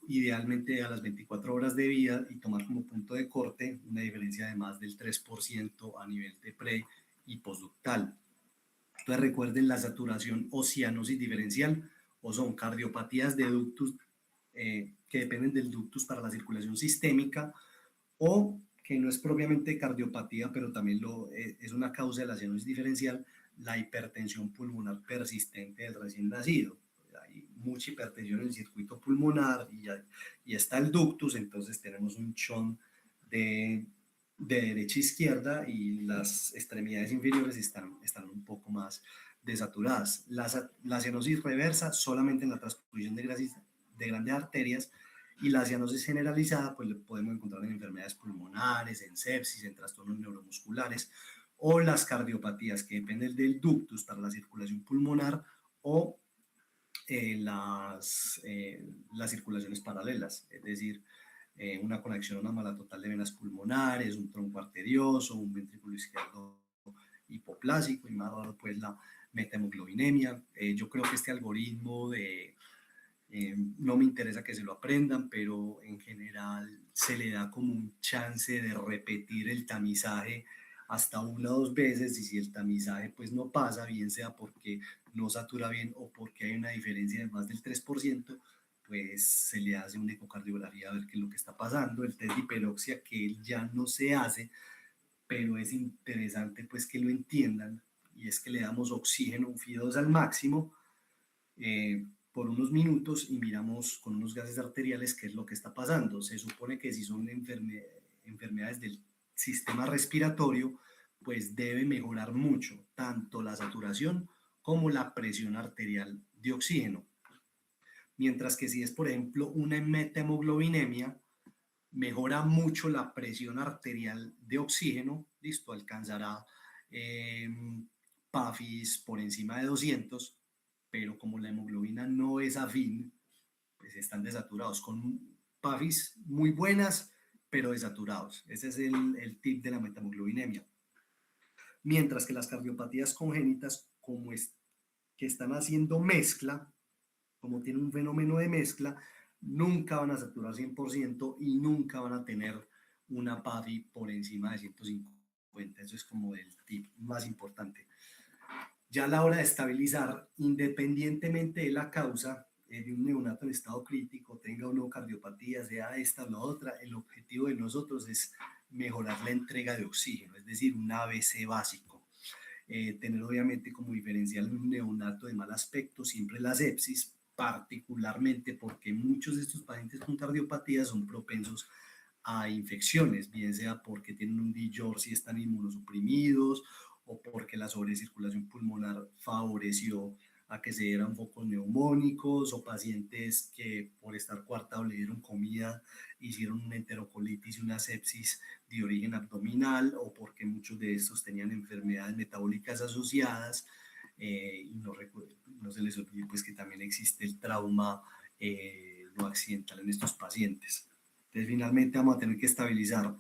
idealmente a las 24 horas de vida y tomar como punto de corte una diferencia de más del 3% a nivel de pre y postductal. Entonces recuerden la saturación o cianosis diferencial o son cardiopatías de ductus que dependen del ductus para la circulación sistémica o que no es propiamente cardiopatía, pero también es una causa de la cianosis diferencial, la hipertensión pulmonar persistente del recién nacido. Hay mucha hipertensión en el circuito pulmonar y está el ductus, entonces tenemos un chón de derecha a izquierda y las extremidades inferiores están un poco más desaturadas. La cianosis reversa solamente en la transposición de grandes arterias y la cianosis generalizada pues podemos encontrar en enfermedades pulmonares, en sepsis, en trastornos neuromusculares o las cardiopatías que dependen del ductus para la circulación pulmonar o las circulaciones paralelas, es decir, una conexión anómala total de venas pulmonares, un tronco arterioso, un ventrículo izquierdo hipoplásico y más raro pues la metamoglobinemia. Yo creo que este algoritmo no me interesa que se lo aprendan, pero en general se le da como un chance de repetir el tamizaje hasta una o dos veces y si el tamizaje pues no pasa, bien sea porque no satura bien o porque hay una diferencia de más del 3%, pues se le hace una ecocardiografía a ver qué es lo que está pasando, el test de hiperoxia que ya no se hace, pero es interesante pues que lo entiendan y es que le damos oxígeno, un FI2 al máximo, por unos minutos y miramos con unos gases arteriales qué es lo que está pasando. Se supone que si son enfermedades del sistema respiratorio, pues debe mejorar mucho, tanto la saturación como la presión arterial de oxígeno. Mientras que si es, por ejemplo, una methemoglobinemia, mejora mucho la presión arterial de oxígeno, listo, alcanzará eh, PAFIs por encima de 200, pero como la hemoglobina no es afín, pues están desaturados, con PAFIs muy buenas, pero desaturados. Ese es el tip de la metamoglobinemia. Mientras que las cardiopatías congénitas, como es, que están haciendo mezcla, como tienen un fenómeno de mezcla, nunca van a saturar 100% y nunca van a tener una PAFI por encima de 150. Eso es como el tip más importante. Ya a la hora de estabilizar, independientemente de la causa de un neonato en estado crítico, tenga o no cardiopatía, sea esta o la otra, el objetivo de nosotros es mejorar la entrega de oxígeno, es decir, un ABC básico. Tener obviamente como diferencial en un neonato de mal aspecto siempre la sepsis, particularmente porque muchos de estos pacientes con cardiopatía son propensos a infecciones, bien sea porque tienen un DIOR si están inmunosuprimidos o porque la sobrecirculación pulmonar favoreció a que se dieran focos neumónicos o pacientes que por estar coartados le dieron comida, hicieron una enterocolitis y una sepsis de origen abdominal o porque muchos de estos tenían enfermedades metabólicas asociadas y no se les olvide pues que también existe el trauma no accidental en estos pacientes. Entonces finalmente vamos a tener que estabilizar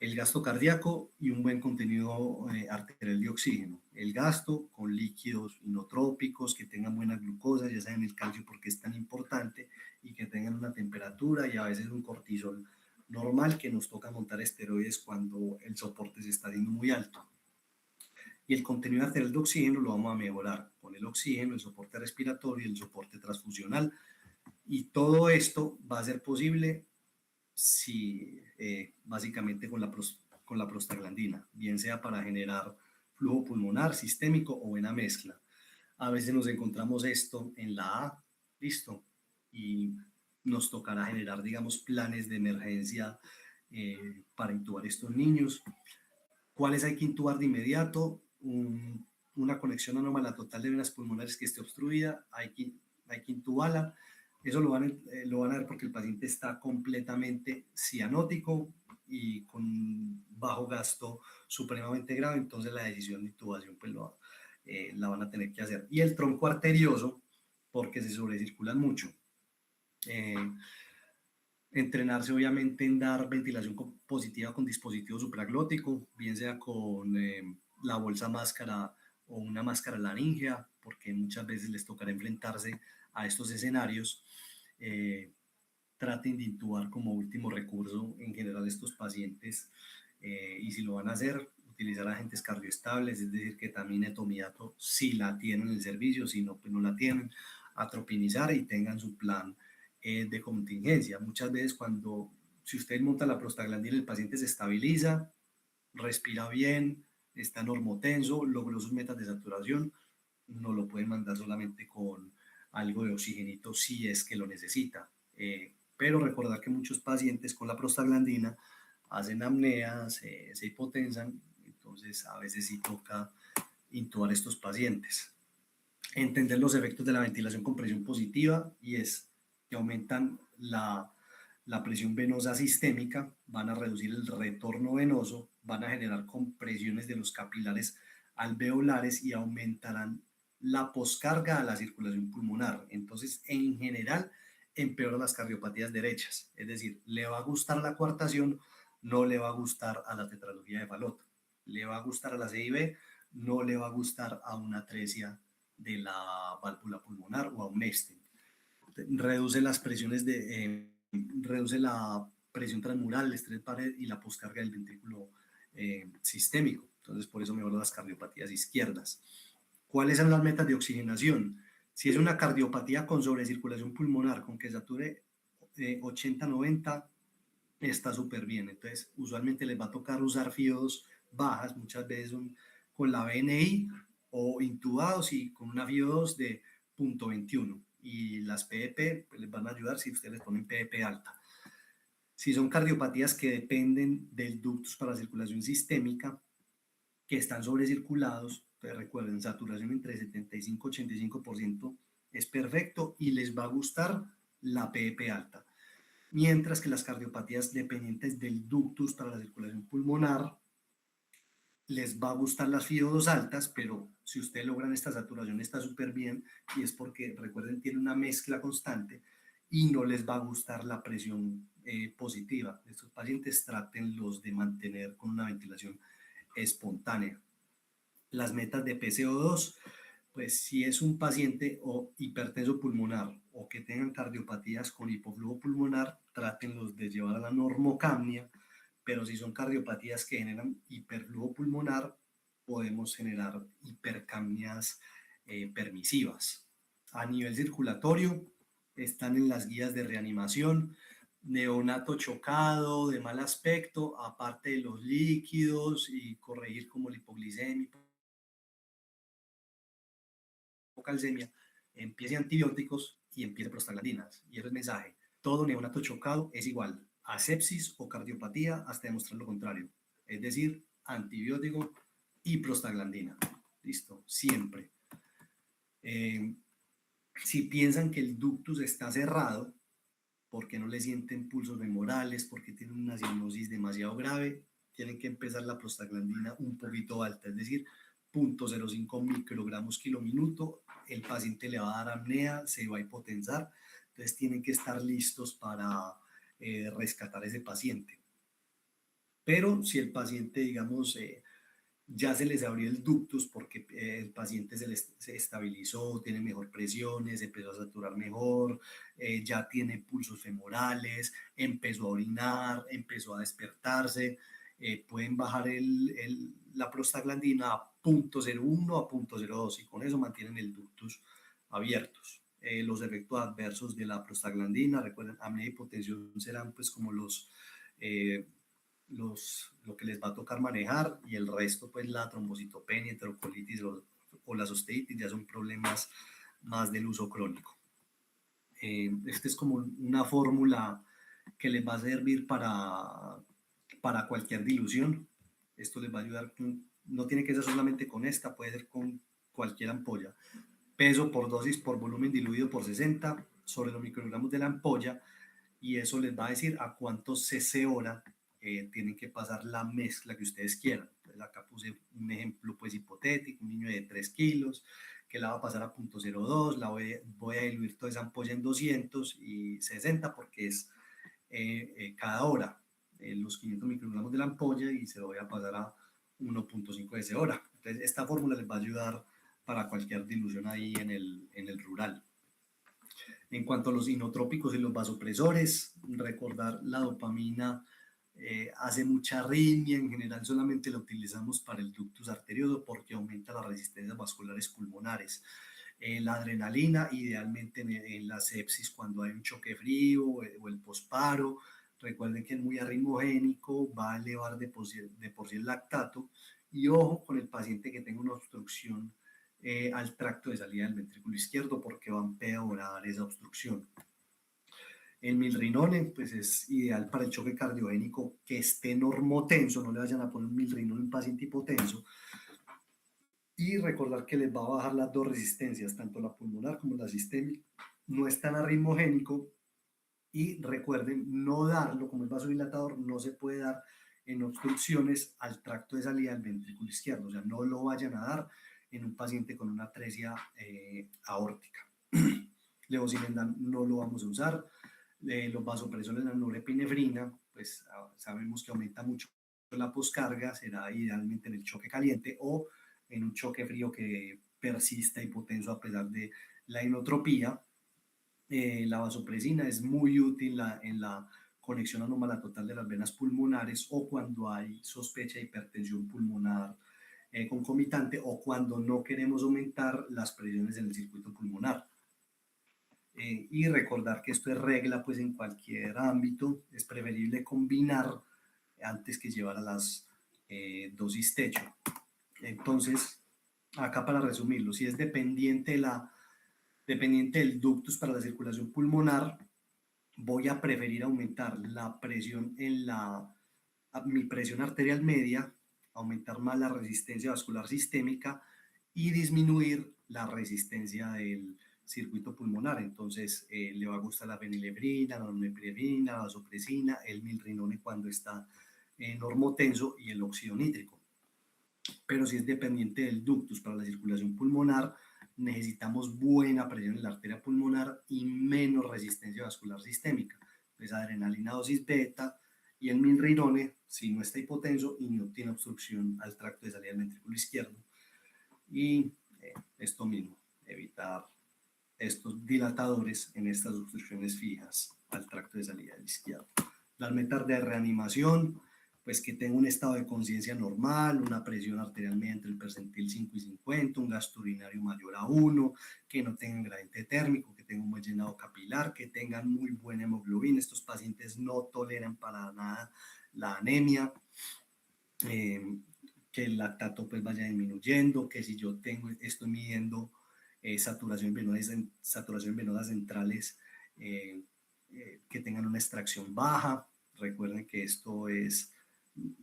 el gasto cardíaco y un buen contenido arterial de oxígeno. El gasto con líquidos inotrópicos que tengan buena glucosa, ya saben el calcio porque es tan importante, y que tengan una temperatura y a veces un cortisol normal, que nos toca montar esteroides cuando el soporte se está haciendo muy alto. Y el contenido arterial de oxígeno lo vamos a mejorar con el oxígeno, el soporte respiratorio y el soporte transfusional. Y todo esto va a ser posible si básicamente con la prostaglandina, bien sea para generar flujo pulmonar, sistémico o buena mezcla. A veces nos encontramos esto en la A, listo, y nos tocará generar, digamos, planes de emergencia para intubar estos niños. ¿Cuáles hay que intubar de inmediato? Una conexión anómala total de venas pulmonares que esté obstruida, hay que intubarla. Eso lo van a ver porque el paciente está completamente cianótico y con bajo gasto supremamente grave, entonces la decisión de intubación pues la van a tener que hacer. Y el tronco arterioso, porque se sobrecirculan mucho. Entrenarse obviamente en dar ventilación positiva con dispositivo supraglótico, bien sea con la bolsa máscara o una máscara laríngea, porque muchas veces les tocará enfrentarse a estos escenarios. Traten de intubar como último recurso en general estos pacientes y si lo van a hacer, utilizar agentes cardioestables, es decir, que también etomidato si la tienen en el servicio, si no, pues no la tienen, atropinizar y tengan su plan de contingencia. Muchas veces si usted monta la prostaglandina, el paciente se estabiliza, respira bien, está normotenso, logró sus metas de saturación, no lo pueden mandar solamente con algo de oxigenito si es que lo necesita. Pero recordar que muchos pacientes con la prostaglandina hacen apneas, se hipotensan, entonces a veces sí toca intubar a estos pacientes. Entender los efectos de la ventilación con presión positiva, y es que aumentan la presión venosa sistémica, van a reducir el retorno venoso, van a generar compresiones de los capilares alveolares y aumentarán la poscarga a la circulación pulmonar. Entonces, en general, empeora las cardiopatías derechas. Es decir, le va a gustar la coartación, no le va a gustar a la tetralogía de Fallot. Le va a gustar a la CIB, no le va a gustar a una atresia de la válvula pulmonar o a un stent. Reduce las presiones reduce la presión transmural, el estrés pared y la poscarga del ventrículo sistémico. Entonces, por eso mejora las cardiopatías izquierdas. ¿Cuáles son las metas de oxigenación? Si es una cardiopatía con sobrecirculación pulmonar, con que sature 80-90, está súper bien. Entonces, usualmente les va a tocar usar FIO2 bajas, muchas veces con la BNI o intubados y con una FIO2 de 0.21. Y las PEP pues, les van a ayudar si ustedes les ponen PEP alta. Si son cardiopatías que dependen del ductus para la circulación sistémica, que están sobrecirculados, pues recuerden, saturación entre 75 y 85% es perfecto y les va a gustar la PEP alta. Mientras que las cardiopatías dependientes del ductus para la circulación pulmonar, les va a gustar las FIO2 altas, pero si ustedes logran esta saturación está súper bien y es porque, recuerden, tiene una mezcla constante y no les va a gustar la presión positiva. Estos pacientes trátenlos de mantener con una ventilación espontánea. Las metas de PCO2, pues si es un paciente o hipertenso pulmonar o que tengan cardiopatías con hipoflujo pulmonar, trátenlos de llevar a la normocapnia, pero si son cardiopatías que generan hiperflujo pulmonar, podemos generar hipercapnias permisivas. A nivel circulatorio, están en las guías de reanimación, neonato chocado, de mal aspecto, aparte de los líquidos y corregir como la hipoglicemia, hipocalcemia, empiece antibióticos y empiece prostaglandinas. Y ese es el mensaje. Todo neonato chocado es igual a sepsis o cardiopatía hasta demostrar lo contrario. Es decir, antibiótico y prostaglandina. Listo, siempre. Si piensan que el ductus está cerrado, porque no le sienten pulsos femorales, porque tienen una cianosis demasiado grave, tienen que empezar la prostaglandina un poquito alta, es decir, 0.05 microgramos kilo minuto, el paciente le va a dar apnea, se va a hipotensar, entonces tienen que estar listos para rescatar a ese paciente. Pero si el paciente, digamos, ya se les abrió el ductus porque el paciente se estabilizó, tiene mejor presión, se empezó a saturar mejor, ya tiene pulsos femorales, empezó a orinar, empezó a despertarse, pueden bajar la prostaglandina a 0.01 a 0.02 y con eso mantienen el ductus abiertos. Los efectos adversos de la prostaglandina, recuerden, apnea y hipotensión serán pues como lo que les va a tocar manejar y el resto, pues la trombocitopenia, enterocolitis o las osteitis ya son problemas más del uso crónico. Esta es como una fórmula que les va a servir para cualquier dilución. Esto les va a ayudar, no tiene que ser solamente con esta, puede ser con cualquier ampolla. Peso por dosis por volumen diluido por 60 sobre los microgramos de la ampolla y eso les va a decir a cuántos cc hora tienen que pasar la mezcla que ustedes quieran. Entonces acá puse un ejemplo pues hipotético, un niño de 3 kilos que la va a pasar a 0.02, voy a diluir toda esa ampolla en 200 y 60 porque es cada hora los 500 microgramos de la ampolla y se lo voy a pasar a 1.5 de hora. Entonces esta fórmula les va a ayudar para cualquier dilución ahí en el rural. En cuanto a los inotrópicos y los vasopresores, recordar la dopamina hace mucha arritmia, en general solamente la utilizamos para el ductus arterioso porque aumenta las resistencias vasculares pulmonares. La adrenalina, idealmente en la sepsis cuando hay un choque frío o el posparo, recuerden que es muy arritmogénico, va a elevar de por sí el lactato y ojo con el paciente que tenga una obstrucción al tracto de salida del ventrículo izquierdo porque va a empeorar esa obstrucción. El milrinone pues es ideal para el choque cardiogénico que esté normotenso, no le vayan a poner un milrinone en un paciente hipotenso. Y recordar que les va a bajar las dos resistencias, tanto la pulmonar como la sistémica, no es tan arritmogénico y recuerden no darlo como el vasodilatador, no se puede dar en obstrucciones al tracto de salida del ventrículo izquierdo, o sea, no lo vayan a dar en un paciente con una atresia aórtica. Levosimendan no lo vamos a usar. Los vasopresores, la norepinefrina, pues sabemos que aumenta mucho la poscarga, será idealmente en el choque caliente o en un choque frío que persista hipotenso a pesar de la inotropía. La vasopresina es muy útil en la conexión anómala total de las venas pulmonares o cuando hay sospecha de hipertensión pulmonar concomitante o cuando no queremos aumentar las presiones en el circuito pulmonar. Y recordar que esto es regla pues en cualquier ámbito, es preferible combinar antes que llevar a las dosis techo. Entonces, acá para resumirlo, si es dependiente del ductus para la circulación pulmonar, voy a preferir aumentar la presión mi presión arterial media, aumentar más la resistencia vascular sistémica y disminuir la resistencia del circuito pulmonar. Entonces, le va a gustar la fenilebrina, la normepiravina, la vasopresina, el milrinone cuando está normotenso y el óxido nítrico. Pero si es dependiente del ductus para la circulación pulmonar, necesitamos buena presión en la arteria pulmonar y menos resistencia vascular sistémica. Pues adrenalina dosis beta y el milrinone, si no está hipotenso y no tiene obstrucción al tracto de salida del ventrículo izquierdo. Y esto mismo, evitar estos dilatadores en estas obstrucciones fijas al tracto de salida del izquierdo. Las metas de reanimación, pues que tenga un estado de conciencia normal, una presión arterial media entre el percentil 5 y 50, un gasto urinario mayor a 1, que no tengan gradiente térmico, que tengan un buen llenado capilar, que tengan muy buena hemoglobina. Estos pacientes no toleran para nada la anemia, que el lactato pues vaya disminuyendo, que si yo estoy midiendo saturación venosas centrales, que tengan una extracción baja. Recuerden que esto es,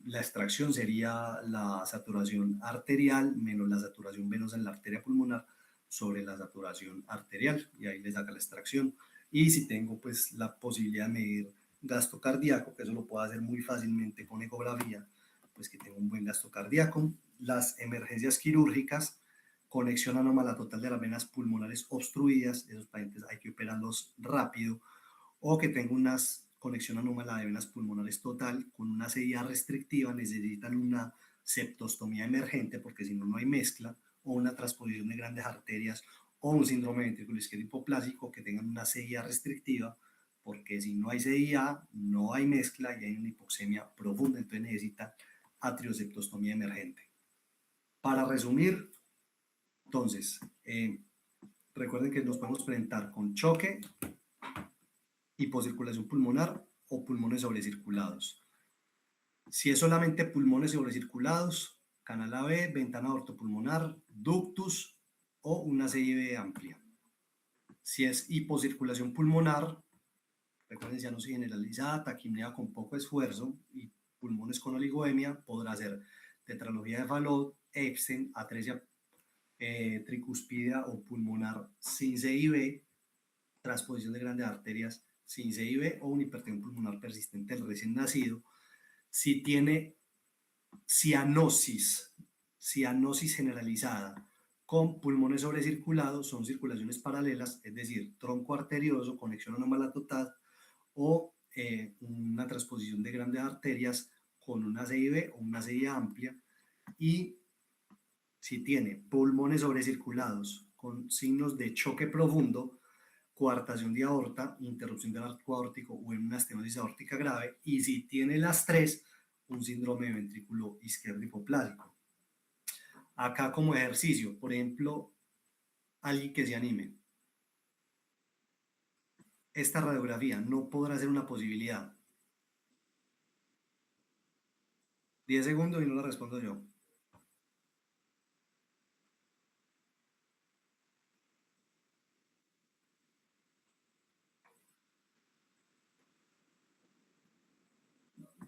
la extracción sería la saturación arterial menos la saturación venosa en la arteria pulmonar sobre la saturación arterial, y ahí les saca la extracción. Y si tengo pues la posibilidad de medir gasto cardíaco, que eso lo puedo hacer muy fácilmente con ecografía, pues que tengo un buen gasto cardíaco. Las emergencias quirúrgicas, conexión anómala total de las venas pulmonares obstruidas, esos pacientes hay que operarlos rápido, o que tengo una conexión anómala de venas pulmonares total con una CIA restrictiva, necesitan una septostomía emergente porque si no, no hay mezcla, o una transposición de grandes arterias, o un síndrome de ventrículo izquierdo hipoplásico que tengan una CIA restrictiva, porque si no hay CIA, no hay mezcla y hay una hipoxemia profunda, entonces necesita atrioseptostomía emergente. Para resumir, entonces, recuerden que nos podemos presentar con choque, hipocirculación pulmonar o pulmones sobrecirculados. Si es solamente pulmones sobrecirculados, canal AB, ventana ortopulmonar, ductus o una CIB amplia. Si es hipocirculación pulmonar, recuerden, cianosis generalizada, taquipnea con poco esfuerzo y pulmones con oligoemia, podrá ser tetralogía de Fallot, Epstein, atresia tricuspidea o pulmonar sin CIB, transposición de grandes arterias sin CIB o una hipertensión pulmonar persistente del recién nacido. Si tiene cianosis generalizada con pulmones sobrecirculados, son circulaciones paralelas, es decir, tronco arterioso, conexión anómala total o una transposición de grandes arterias con una CIB o una CIA amplia. Y si tiene pulmones sobrecirculados con signos de choque profundo, coartación de aorta, interrupción del arco aórtico o en una estenosis aórtica grave, y si tiene las tres, un síndrome de ventrículo izquierdo hipoplásico. Acá como ejercicio, por ejemplo, alguien que se anime. Esta radiografía no podrá ser una posibilidad. 10 segundos y no la respondo yo.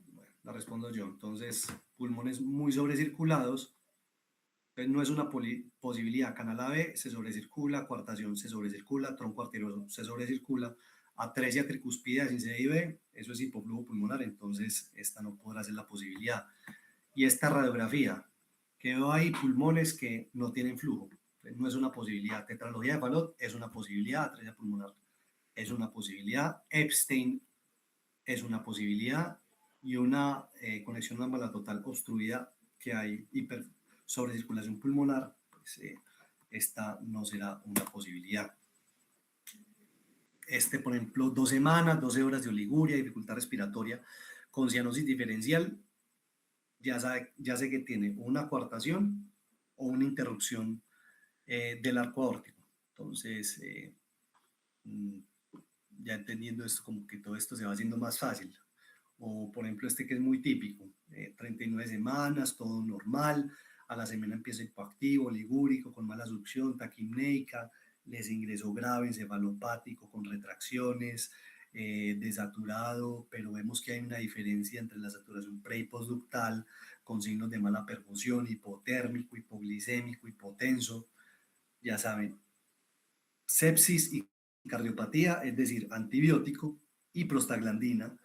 Bueno, la respondo yo. Entonces, pulmones muy sobrecirculados, no es una posibilidad. Canal AB se sobrecircula, coartación se sobrecircula, tronco arterioso se sobrecircula, atresia tricuspidea sin CIB, eso es hipoflujo pulmonar, entonces esta no podrá ser la posibilidad. Y esta radiografía, que hay pulmones que no tienen flujo, no es una posibilidad. Tetralogía de Fallot es una posibilidad, atresia pulmonar es una posibilidad, Epstein es una posibilidad, y una conexión anómala total obstruida que hay sobrecirculación pulmonar, pues esta no será una posibilidad. Por ejemplo, 2 semanas, 12 horas de oliguria, dificultad respiratoria con cianosis diferencial, ya sé que tiene una coartación o una interrupción del arco aórtico. Entonces, ya entendiendo esto, como que todo esto se va haciendo más fácil. O, por ejemplo, que es muy típico, 39 semanas, todo normal, a la semana empieza hipoactivo, ligúrico, con mala succión, taquipneica, les ingresó grave, encefalopático, con retracciones, desaturado, pero vemos que hay una diferencia entre la saturación pre y postductal con signos de mala perfusión, hipotérmico, hipoglicémico, hipotenso, ya saben, sepsis y cardiopatía, es decir, antibiótico y prostaglandina.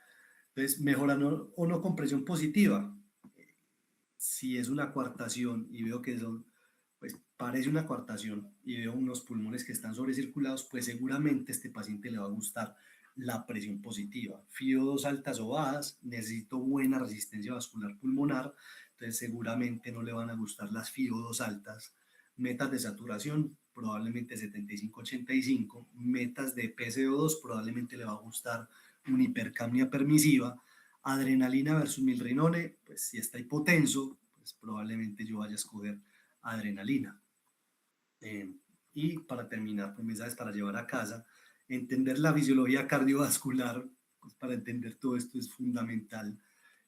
Entonces, mejoran o no con presión positiva. Si es una coartación y veo que son, pues parece una coartación y veo unos pulmones que están sobrecirculados, pues seguramente a este paciente le va a gustar la presión positiva. FIO2 altas o bajas, necesito buena resistencia vascular pulmonar, entonces seguramente no le van a gustar las FIO2 altas. Metas de saturación, probablemente 75-85. Metas de PCO2, probablemente le va a gustar una hipercapnia permisiva. Adrenalina versus milrinone, pues si está hipotenso, pues probablemente yo vaya a escoger adrenalina. Y para terminar, pues mensajes para llevar a casa, entender la fisiología cardiovascular, pues para entender todo esto es fundamental.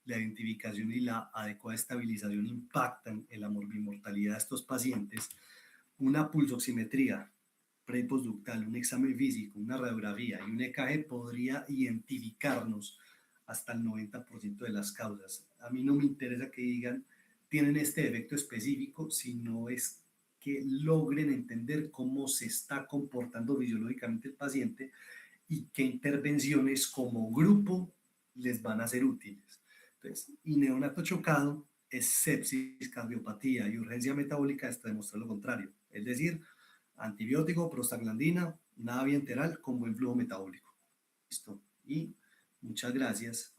La identificación y la adecuada estabilización impactan en la morbimortalidad de estos pacientes. Una pulsoximetría pre y postductal, un examen físico, una radiografía y un EKG podría identificarnos hasta el 90% de las causas. A mí no me interesa que digan tienen este efecto específico, sino es que logren entender cómo se está comportando fisiológicamente el paciente y qué intervenciones como grupo les van a ser útiles. Entonces, y neonato chocado es sepsis, cardiopatía y urgencia metabólica hasta demostrar lo contrario. Es decir, antibiótico, prostaglandina, nada bienteral con buen flujo metabólico. Listo. Y muchas gracias.